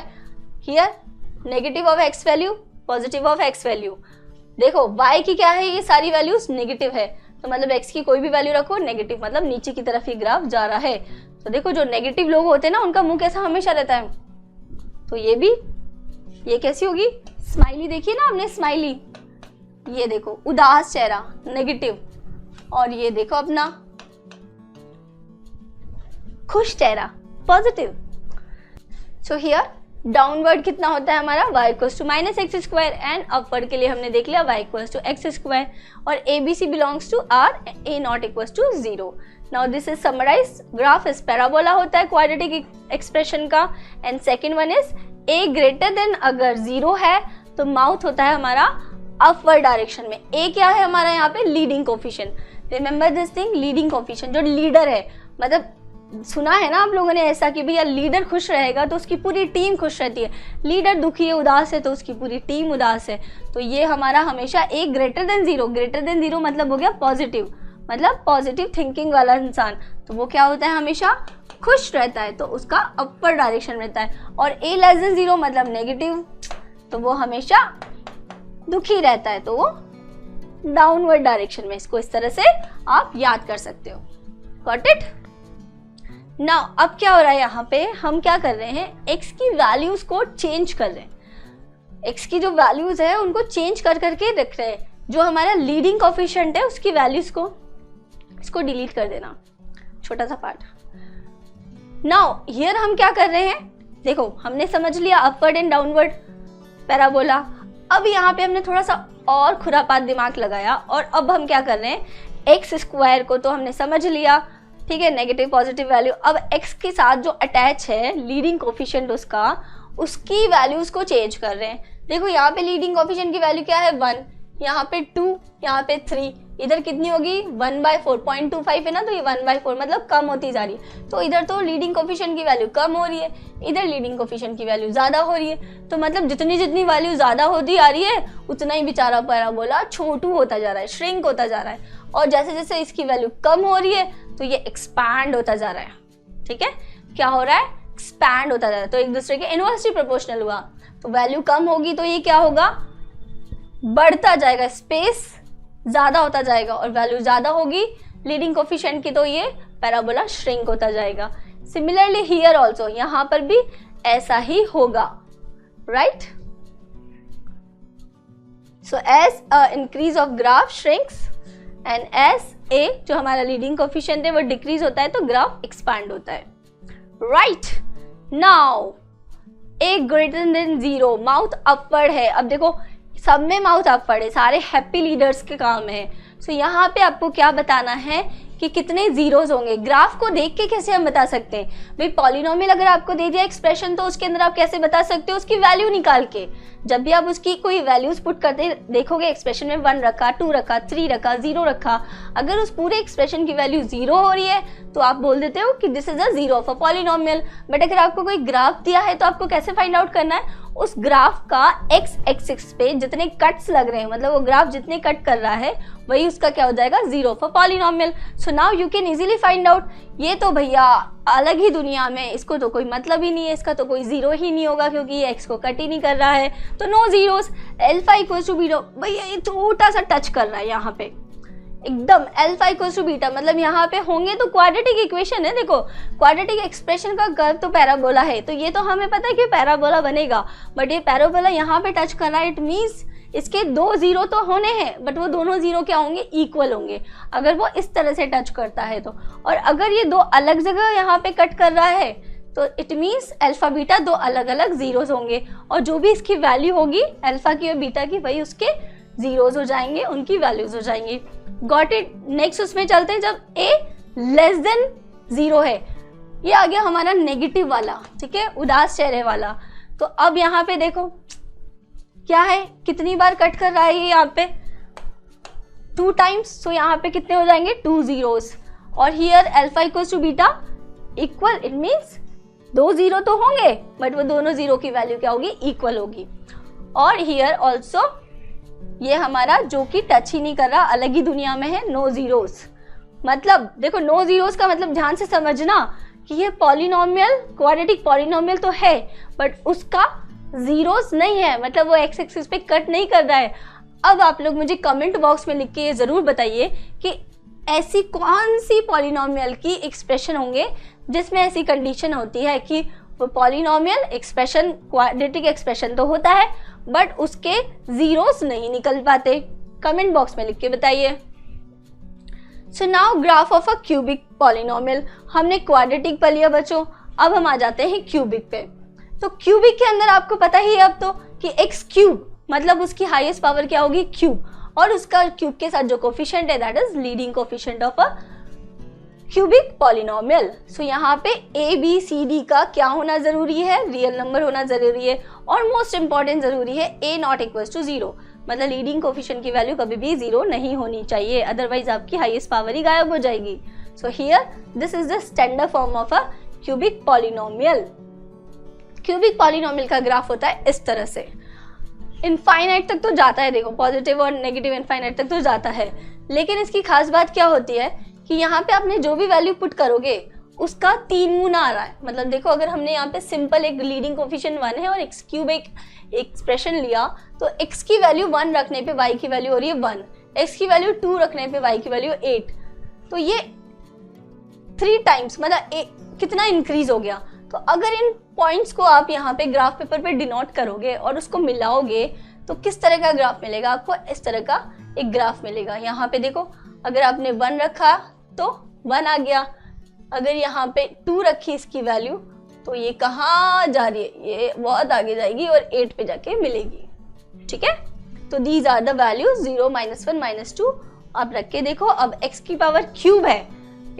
Here negative of x value, positive of x value. देखो y की क्या है, ये सारी वैल्यूज नेगेटिव है, तो मतलब x की कोई भी वैल्यू रखो नेगेटिव, मतलब नीचे की तरफ ये ग्राफ जा रहा है। तो देखो जो नेगेटिव लोग होते हैं ना, उनका मुंह कैसा हमेशा रहता है, तो ये भी, ये कैसी होगी, स्माइली। देखिए ना आपने स्माइली, ये देखो उदास चेहरा नेगेटिव, और ये देखो अपना खुश चेहरा पॉजिटिव। सो हियर डाउनवर्ड कितना होता है हमारा, y equals to -x², and upward के लिए हमने देख लिया y इक्वल्स टू x², और ABC belongs to R, A not equals to 0। Now this is summarise, graph is parabola होता है क्वाड्रेटिक एक्सप्रेशन का, and second one is a greater than, अगर 0 है तो माउथ होता है हमारा अपवर्ड डायरेक्शन में। a क्या है हमारा यहाँ पे, leading coefficient. Remember this thing, leading coefficient, जो लीडर है, मतलब सुना है ना आप लोगों ने ऐसा कि भैया लीडर खुश रहेगा तो उसकी पूरी टीम खुश रहती है, लीडर दुखी है, उदास है तो उसकी पूरी टीम उदास है। तो ये हमारा हमेशा a greater then 0, greater than 0 मतलब हो गया पॉजिटिव, मतलब पॉजिटिव थिंकिंग वाला इंसान, तो वो क्या होता है, हमेशा खुश रहता है, तो उसका अपवर्ड डायरेक्शन रहता है। और a लेस देन 0 मतलब नेगेटिव, तो वो हमेशा दुखी रहता है, तो वो डाउनवर्ड डायरेक्शन में। इसको इस तरह से आप याद कर सकते हो। Got it. नाउ अब क्या हो रहा है, यहाँ पे हम क्या कर रहे हैं, x की वैल्यूज को चेंज कर रहे हैं। x की जो वैल्यूज है उनको चेंज कर करके रख रहे हैं। जो हमारा लीडिंग कोफिशिएंट है उसकी वैल्यूज को, इसको डिलीट कर देना, छोटा सा पार्ट। नाउ हियर हम क्या कर रहे हैं, देखो हमने समझ लिया अपवर्ड एंड डाउनवर्ड पैराबोला। अब यहाँ पे हमने थोड़ा सा और खुरापात दिमाग लगाया, और अब हम क्या कर रहे हैं, x² को तो हमने समझ लिया, ठीक है, नेगेटिव पॉजिटिव वैल्यू। अब x के साथ जो अटैच है लीडिंग कोफिशिएंट उसका, उसकी वैल्यूज को चेंज कर रहे हैं। देखो यहाँ पे लीडिंग कोफिशिएंट की वैल्यू क्या है, 1, यहाँ पे 2, यहाँ पे 3, इधर कितनी होगी 1/4, 0.25 है ना, तो ये 1/4 मतलब कम होती जा रही है। तो इधर तो लीडिंग कोफिशिएंट की वैल्यू कम हो रही है, इधर लीडिंग कोफिशिएंट की वैल्यू ज्यादा हो रही है। तो मतलब जितनी जितनी वैल्यू ज्यादा होती आ रही है उतना ही बेचारा पैराबोला छोटू होता जा रहा है, श्रिंक होता जा रहा है। और जैसे जैसे इसकी वैल्यू कम हो रही है तो ये एक्सपैंड होता जा रहा है, ठीक है। क्या हो रहा है, एक्सपैंड होता जा रहा है, तो एक दूसरे के इनवर्सली प्रोपोर्शनल हुआ। तो वैल्यू कम होगी तो ये क्या होगा, बढ़ता जाएगा, स्पेस ज्यादा होता जाएगा, और वैल्यू ज्यादा होगी लीडिंग कोफिशिएंट की तो ये पैराबोला श्रिंक होता जाएगा। सिमिलरली हियर ऑल्सो, यहाँ पर भी ऐसा ही होगा, right. So as increase of graph shrinks and as a जो हमारा लीडिंग कोफिशिएंट है वो डिक्रीज होता है तो ग्राफ एक्सपैंड होता है, right. Now a greater then 0, mouth upward है। अब देखो सब में माउथ अपवर्ड है, सारे हैप्पी लीडर्स के काम है। सो यहाँ पे आपको क्या बताना है कि कितने जीरोस होंगे। ग्राफ को देख के कैसे हम बता सकते हैं भाई, पॉलिनोमियल अगर आपको दे दिया एक्सप्रेशन तो उसके अंदर आप कैसे बता सकते हो, उसकी वैल्यू निकाल के। जब भी आप उसकी कोई वैल्यूज पुट करते देखोगे, एक्सप्रेशन में 1 रखा, 2 रखा, 3 रखा, 0 रखा, अगर उस पूरे एक्सप्रेशन की वैल्यू 0 हो रही है तो आप बोल देते हो कि this is a zero of a polynomial. But अगर आपको कोई ग्राफ दिया है तो आपको कैसे फाइंड आउट करना है, उस ग्राफ का एक्स एक्सिस पे जितने कट्स लग रहे हैं, मतलब वो ग्राफ जितने कट कर रहा है वही उसका क्या हो जाएगा, zero of a polynomial. So now you can easily find out. ये तो भैया अलग ही दुनिया में, इसको तो कोई मतलब ही नहीं है, इसका तो कोई जीरो ही नहीं होगा क्योंकि ये एक्स को कट ही नहीं कर रहा है, तो no zeros. Alpha equals to beta, भैया ये छोटा सा टच कर रहा है यहाँ पे, एकदम अल्फा इक्वल्स टू बीटा, मतलब यहाँ पे होंगे तो क्वाड्रेटिक इक्वेशन है। देखो क्वाड्रेटिक एक्सप्रेशन का कर्व तो पैराबोला है, तो ये तो हमें पता है कि पैराबोला बनेगा, बट ये पैराबोला यहाँ पे टच कर रहा है, इट मीन्स इसके 2 जीरो तो होने हैं, बट वो दोनों जीरो क्या होंगे, इक्वल होंगे अगर वो इस तरह से टच करता है तो। और अगर ये 2 अलग जगह यहाँ पे कट कर रहा है तो इट मीन्स अल्फा बीटा 2 अलग अलग जीरोस होंगे, और जो भी इसकी वैल्यू होगी अल्फा की और बीटा की, वही उसके जीरोस हो जाएंगे, उनकी वैल्यूज हो जाएंगी। Got it. नेक्स्ट उसमें चलते हैं, जब a लेस देन 0 है, ये आ गया हमारा नेगेटिव वाला, ठीक है, उदास चेहरे वाला। तो अब यहाँ पे देखो क्या है, कितनी बार कट कर रहा है ये यहाँ पे 2 टाइम्स, तो यहाँ पे कितने हो जाएंगे 2 जीरोस। और here alpha equals to beta equal, it means 2 zero तो होंगे बट वो दोनों जीरो की वैल्यू क्या होगी, इक्वल होगी। और हियर ऑल्सो ये हमारा जो कि टच ही नहीं कर रहा, अलग ही दुनिया में है, नो जीरोस। मतलब देखो नो जीरोस का मतलब ध्यान से समझना कि ये पॉलिनोमियल, क्वाड्रेटिक पॉलिनोमियल तो है बट उसका जीरोस नहीं है, मतलब वो एक्स एक्सिस पे कट नहीं कर रहा है। अब आप लोग मुझे कमेंट बॉक्स में लिख के ये जरूर बताइए कि ऐसी कौन सी पॉलिनोमियल की एक्सप्रेशन होंगे जिसमें ऐसी कंडीशन होती है कि वो पॉलिनोमियल एक्सप्रेशन, क्वाड्रेटिक एक्सप्रेशन तो होता है बट उसके जीरोस नहीं निकल पाते। कमेंट बॉक्स में लिख के बताइए। So now graph of a cubic polynomial, हमने क्वाड्रेटिक पर लिया बच्चों, अब हम आ जाते हैं क्यूबिक पे। तो क्यूबिक के अंदर आपको पता ही है अब तो कि एक्स क्यूब मतलब उसकी हाईएस्ट पावर क्या होगी, क्यूब, और उसका क्यूब के साथ जो कोफिशिएंट है that is leading coefficient of a cubic polynomial. So यहाँ पे ए बी सी डी का क्या होना जरूरी है, रियल नंबर होना जरूरी है, और मोस्ट इंपॉर्टेंट जरूरी है ए नॉट इक्वल्स टू 0, मतलब लीडिंग कोफिशिएंट की वैल्यू कभी भी 0 नहीं होनी चाहिए, अदरवाइज आपकी हाईएस्ट पावर ही गायब हो जाएगी। So here this is the standard form of a cubic polynomial. Cubic polynomial का ग्राफ होता है इस तरह से, इनफाइनाइट तक तो जाता है, देखो पॉजिटिव और नेगेटिव इनफाइनाइट तक तो जाता है, लेकिन इसकी खास बात क्या होती है कि यहाँ पे आपने जो भी वैल्यू पुट करोगे उसका 3 गुना आ रहा है। मतलब देखो अगर हमने यहाँ पे सिंपल एक लीडिंग कोफिशिएंट 1 है और एक्स क्यूब एक एक्सप्रेशन लिया, तो x की वैल्यू 1 रखने पे y की वैल्यू हो रही है 1, x की वैल्यू 2 रखने पे y की वैल्यू 8, तो ये 3 टाइम्स मतलब कितना इंक्रीज हो गया। तो अगर इन पॉइंट्स को आप यहाँ पे ग्राफ पेपर पे डिनोट करोगे और उसको मिलाओगे तो किस तरह का ग्राफ मिलेगा आपको, इस तरह का एक ग्राफ मिलेगा। यहाँ पे देखो अगर आपने 1 रखा तो 1 आ गया, अगर यहाँ पे 2 रखी इसकी वैल्यू तो ये कहाँ जा रही है, ये बहुत आगे जाएगी और 8 पे जाके मिलेगी, ठीक है। तो दीज आर द वैल्यूज 0, -1, -2 आप रख के देखो। अब x की पावर क्यूब है,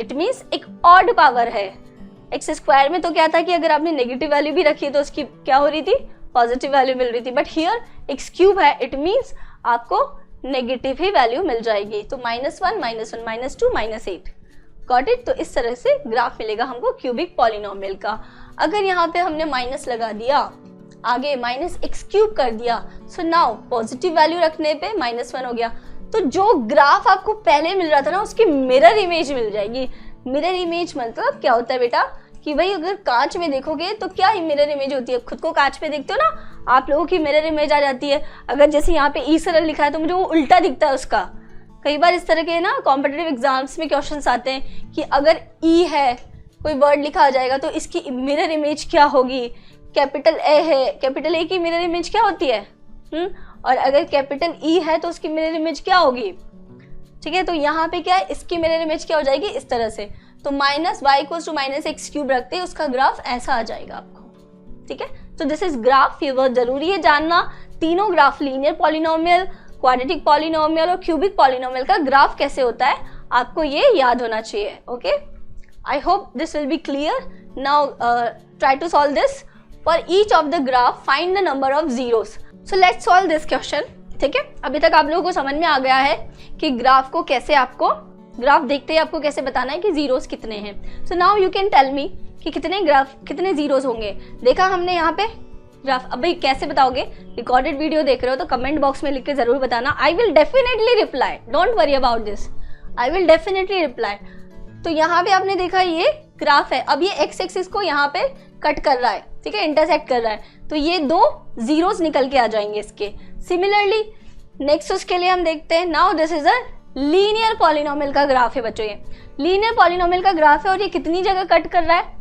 इट मीन्स एक ऑड पावर है। एक्स स्क्वायर में तो क्या था कि अगर आपने नेगेटिव वैल्यू भी रखी तो उसकी क्या हो रही थी, पॉजिटिव वैल्यू मिल रही थी, बट हियर एक्स क्यूब है, इट मीन्स आपको नेगेटिव ही वैल्यू मिल जाएगी। तो -1, -1, -2, -8, गॉट इट। तो इस तरह से ग्राफ मिलेगा हमको क्यूबिक पॉलिनोमियल का। अगर यहाँ पे हमने माइनस लगा दिया, आगे -x³ कर दिया, सो नाउ पॉजिटिव वैल्यू रखने पे -1 हो गया, तो जो ग्राफ आपको पहले मिल रहा था ना उसकी मिरर इमेज मिल जाएगी। मिरर इमेज मतलब क्या होता है बेटा कि भाई अगर कांच में देखोगे तो क्या मिरर इमेज होती है, खुद को कांच पे देखते हो ना आप लोगों की मिरर इमेज आ जाती है। अगर जैसे यहाँ पे ई सरल लिखा है तो मुझे वो उल्टा दिखता है उसका। कई बार इस तरह के ना कॉम्पिटिटिव एग्जाम्स में क्वेश्चंस आते हैं कि अगर ई है, कोई वर्ड लिखा आ जाएगा तो इसकी मिरर इमेज क्या होगी, कैपिटल ए है, कैपिटल ए की मिरर इमेज क्या होती है, और अगर कैपिटल ई है तो उसकी मिरर इमेज क्या होगी, ठीक है। तो यहाँ पे क्या है, इसकी मिरर इमेज क्या हो जाएगी, इस तरह से। तो -y = -x³ रखते हैं, उसका ग्राफ ऐसा आ जाएगा आपको, ठीक है। तो दिस इज ग्राफ, ये बहुत जरूरी है जानना। तीनों graph, linear polynomial, quadratic polynomial और क्यूबिक पॉलिनोमियल का ग्राफ कैसे होता है आपको ये याद होना चाहिए, okay. I hope this will be clear. Now try to solve this. For each of the graph find the number of zeros. So let's solve this question, ठीक है। अभी तक आप लोगों को समझ में आ गया है कि ग्राफ को कैसे, आपको ग्राफ देखते ही आपको कैसे बताना है कि जीरोस कितने हैं। So now you can tell me कि कितने जीरोस होंगे। देखा हमने यहाँ पे ग्राफ। अब भाई कैसे बताओगे, रिकॉर्डेड वीडियो देख रहे हो तो कमेंट बॉक्स में लिख के जरूर बताना। I will definitely reply, don't worry about this, I will definitely reply. तो यहाँ पे आपने देखा ये ग्राफ है, अब ये एक्स एक्सिस को यहाँ पे कट कर रहा है, ठीक है, इंटरसेक्ट कर रहा है, तो ये 2 जीरोस निकल के आ जाएंगे इसके। सिमिलरली नेक्स्ट उसके लिए हम देखते हैं। Now this is a linear polynomial का ग्राफ है बच्चों। ये लीनियर पॉलिनोमियल का ग्राफ है और ये कितनी जगह कट कर रहा है?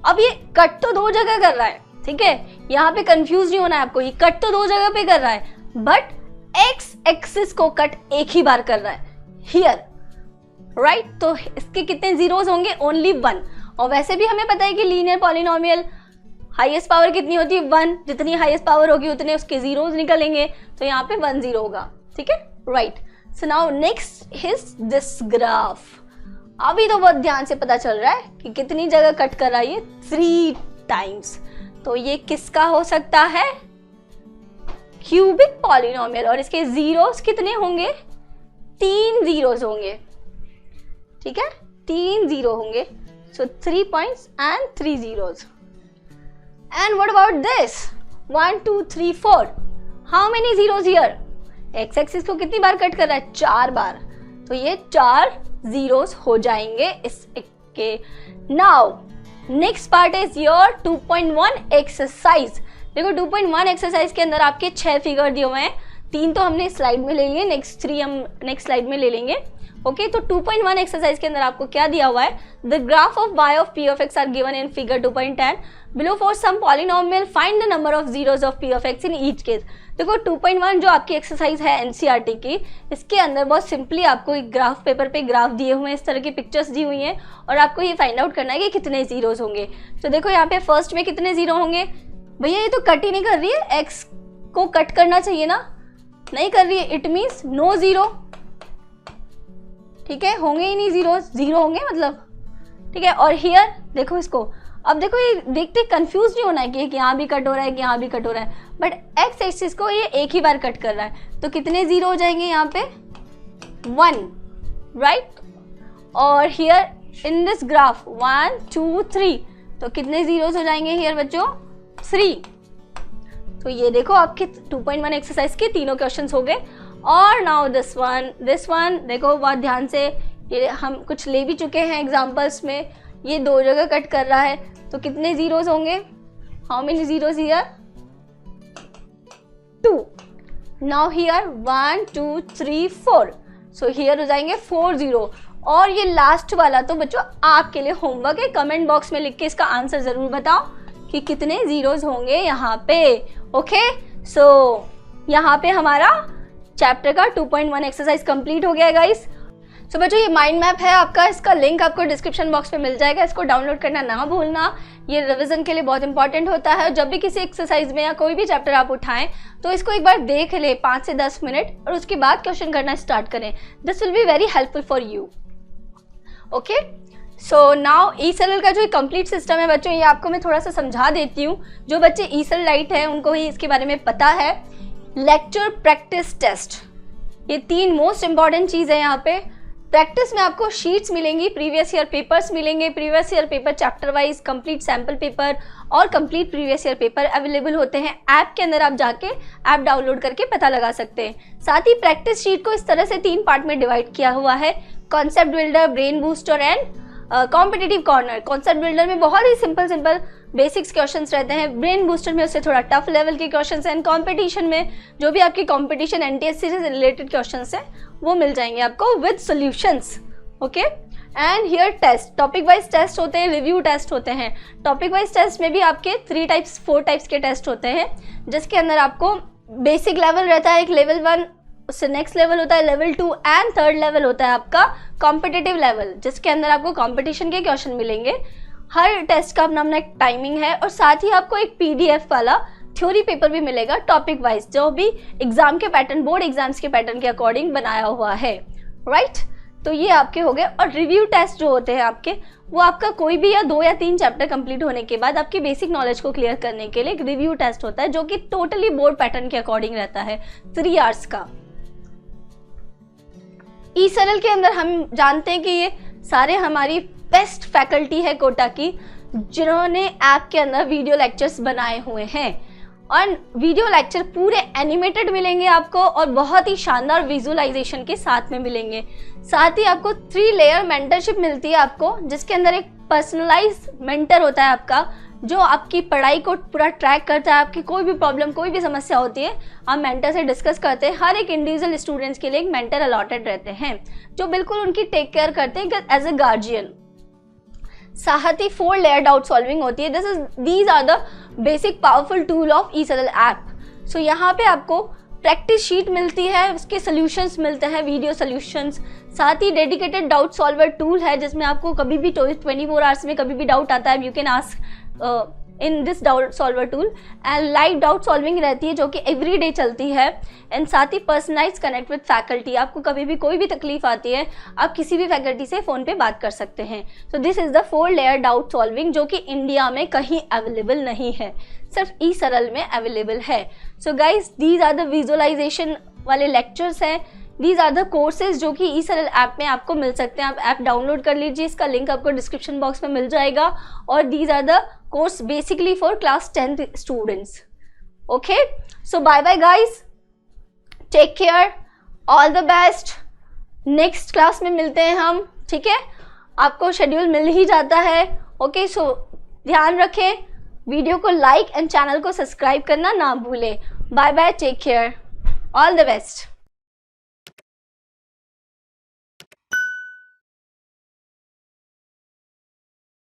अब ये कट तो 2 जगह कर रहा है, ठीक है, यहाँ पे कंफ्यूज नहीं होना है आपको, ये कट तो 2 जगह पे कर रहा है, बट एक्स एक्सिस को कट एक ही बार कर रहा है हियर, राइट। तो इसके कितने जीरोस होंगे? ओनली 1। और वैसे भी हमें पता है कि लीनियर पॉलिनोमियल हाईएस्ट पावर कितनी होती है? 1। जितनी हाईएस्ट पावर होगी उतने उसके जीरोस निकलेंगे, तो यहाँ पे 1 0 होगा, ठीक है, right. So now next is this graph. अभी तो बहुत ध्यान से पता चल रहा है कि कितनी जगह कट कर रहा है, ये 3 टाइम्स। तो ये किसका हो सकता है? Cubic polynomial. और इसके जीरोस कितने होंगे? 3 जीरोस होंगे, ठीक है, 3 जीरो होंगे। सो 3 points and 3 zeros. And what about this? 1 2 3 4। How many zeros here? X axis को कितनी बार कट कर रहा है? 4 बार। तो ये 4 जीरोस हो जाएंगे इस के। Now next part is your 2.1 exercise. देखो 2.1 एक्सरसाइज के अंदर आपके 6 फिगर दिए हुए हैं, 3 तो हमने स्लाइड में ले लिए, नेक्स्ट 3 हम नेक्स्ट स्लाइड में ले लेंगे, ओके। तो 2.1 एक्सरसाइज के अंदर आपको क्या दिया हुआ है? The graph of y of p of x are given in figure 2.10 below for some polynomial find the number of zeros of p of x in each case. देखो 2.1 जो आपकी एक्सरसाइज है एनसीईआरटी की, इसके अंदर बहुत सिंपली आपको एक ग्राफ पेपर पे ग्राफ दिए हुए हैं, इस तरह की पिक्चर्स दी हुई हैं और आपको ये फाइंड आउट करना है कि कितने जीरोस होंगे। तो देखो यहाँ पे फर्स्ट में कितने जीरो होंगे? भैया ये तो कट ही नहीं कर रही है, x को कट करना चाहिए ना, नहीं कर रही है, इट मीन्स नो जीरो, ठीक है, होंगे ही नहीं जीरोस, जीरो होंगे मतलब, ठीक है। और हियर देखो इसको, अब देखो ये देखते कंफ्यूज नहीं होना है कि यहाँ भी कट हो रहा है कि यहाँ भी कट हो रहा है, बट एक्स एक्सिस को ये एक ही बार कट कर रहा है, तो कितने जीरो हो जाएंगे यहाँ पे? 1, राइट। और हियर इन दिस ग्राफ 1 2 3, तो कितने जीरोस हो जाएंगे हियर बच्चों? 3। तो ये देखो आपके 2.1 एक्सरसाइज के तीनों क्वेश्चंस हो गए। और नाउ दिस वन देखो बहुत ध्यान से, ये हम कुछ ले भी चुके हैं एग्जांपल्स में, ये 2 जगह कट कर रहा है, तो कितने जीरोस होंगे? How many zeros here? 2। Now here 1 2 3 4, so here हो जाएंगे 4 जीरो। और ये लास्ट वाला तो बच्चों आपके लिए होमवर्क है, कमेंट बॉक्स में लिख के इसका आंसर जरूर बताओ कि कितने जीरोस होंगे यहाँ पे, ओके। सो यहाँ पे हमारा चैप्टर का 2.1 एक्सरसाइज कंप्लीट हो गया है गाइस। सो बच्चों ये माइंड मैप है आपका, इसका लिंक आपको डिस्क्रिप्शन बॉक्स में मिल जाएगा, इसको डाउनलोड करना ना भूलना, ये रिवीजन के लिए बहुत इंपॉर्टेंट होता है। जब भी किसी एक्सरसाइज में या कोई भी चैप्टर आप उठाएं तो इसको एक बार देख ले 5 से 10 मिनट और उसके बाद क्वेश्चन करना स्टार्ट करें, this will be very helpful for you, okay. So now ई-सेल का जो कंप्लीट सिस्टम है बच्चों, ये आपको मैं थोड़ा सा समझा देती हूँ। जो बच्चे ई-सेल लाइट है उनको ही इसके बारे में पता है। लेक्चर, प्रैक्टिस, टेस्ट, ये 3 मोस्ट इंपॉर्टेंट चीज़ है यहाँ पे। प्रैक्टिस में आपको शीट्स मिलेंगी, प्रीवियस ईयर पेपर्स मिलेंगे, previous year paper chapter wise, complete sample paper और complete previous year paper available होते हैं ऐप के अंदर। आप जाके ऐप डाउनलोड करके पता लगा सकते हैं। साथ ही प्रैक्टिस शीट को इस तरह से 3 पार्ट में डिवाइड किया हुआ है, concept builder, brain booster and competitive corner. Concept builder में बहुत ही सिंपल बेसिक्स क्वेश्चंस रहते हैं, ब्रेन बूस्टर में उससे थोड़ा टफ लेवल के क्वेश्चंस हैं, कंपटीशन में जो भी आपकी कंपटीशन एनटीएससी से रिलेटेड क्वेश्चंस हैं वो मिल जाएंगे आपको with solutions, okay. And here test, topic wise test होते हैं, रिव्यू टेस्ट होते हैं। टॉपिक वाइज टेस्ट में भी आपके 4 टाइप्स के टेस्ट होते हैं, जिसके अंदर आपको बेसिक लेवल रहता है, एक लेवल 1, उससे नेक्स्ट लेवल होता है लेवल 2 एंड 3rd लेवल होता है आपका कॉम्पिटिटिव लेवल, जिसके अंदर आपको कंपटीशन के क्वेश्चन मिलेंगे। हर टेस्ट का अपना एक टाइमिंग है और साथ ही आपको एक पीडीएफ वाला थ्योरी पेपर भी मिलेगा टॉपिक वाइज, जो भी एग्जाम के पैटर्न, बोर्ड एग्जाम्स के पैटर्न के अकॉर्डिंग बनाया हुआ है, राइट। तो ये आपके हो गए। और रिव्यू टेस्ट जो होते हैं आपके, वो आपका कोई भी या 2 या 3 चैप्टर कंप्लीट होने के बाद आपकी बेसिक नॉलेज को क्लियर करने के लिए एक रिव्यू टेस्ट होता है, जो कि टोटली बोर्ड पैटर्न के अकॉर्डिंग रहता है, 3 आवर्स का। ई-सरल के अंदर हम जानते हैं कि ये सारे हमारी बेस्ट फैकल्टी है कोटा की, जिन्होंने ऐप के अंदर वीडियो लेक्चर्स बनाए हुए हैं। और वीडियो लेक्चर पूरे एनिमेटेड मिलेंगे आपको और बहुत ही शानदार विजुअलाइजेशन के साथ में मिलेंगे। साथ ही आपको 3 लेयर मेंटरशिप मिलती है आपको, जिसके अंदर एक पर्सनलाइज मेंटर होता है आपका, जो आपकी पढ़ाई को पूरा ट्रैक करता है। आपकी कोई भी प्रॉब्लम, कोई भी समस्या होती है, आप मेंटर से डिस्कस करते हैं। हर एक इंडिविजुअल स्टूडेंट्स के लिए एक मेंटर अलॉटेड रहते हैं जो बिल्कुल उनकी टेक केयर करते हैं एज ए गार्जियन। साथ ही 4 लेयर डाउट सॉल्विंग होती है। These are the basic powerful tool of eSaral app. So यहाँ पे आपको प्रैक्टिस शीट मिलती है, उसके सोल्यूशंस मिलते हैं, वीडियो सोल्यूशंस। साथ ही डेडिकेटेड डाउट सॉल्वर टूल है जिसमें आपको कभी भी 24 आवर्स में कभी भी डाउट आता है, you can ask in this doubt solver tool. And live doubt solving रहती है जो कि एवरी डे चलती है। एंड साथ ही पर्सनलाइज कनेक्ट विद फैकल्टी, आपको कभी भी कोई भी तकलीफ आती है आप किसी भी फैकल्टी से फ़ोन पे बात कर सकते हैं। So this is the 4 layer doubt solving जो कि इंडिया में कहीं अवेलेबल नहीं है, सिर्फ ईसरल में अवेलेबल है। So guys these are the visualisation वाले लेक्चर्स हैं, दीज आर द कोर्सेज जो कि ईसरल ऐप में आपको मिल सकते हैं। आप ऐप डाउनलोड कर लीजिए, इसका लिंक आपको डिस्क्रिप्शन बॉक्स में मिल जाएगा। और these are the course basically for class 10th students. Okay, so bye bye guys, take care, all the best. Next class में मिलते हैं हम, ठीक है? आपको शेड्यूल मिल ही जाता है। ओके, सो ध्यान रखें, वीडियो को लाइक एंड चैनल को सब्सक्राइब करना ना भूलें। Bye bye, take care, all the best.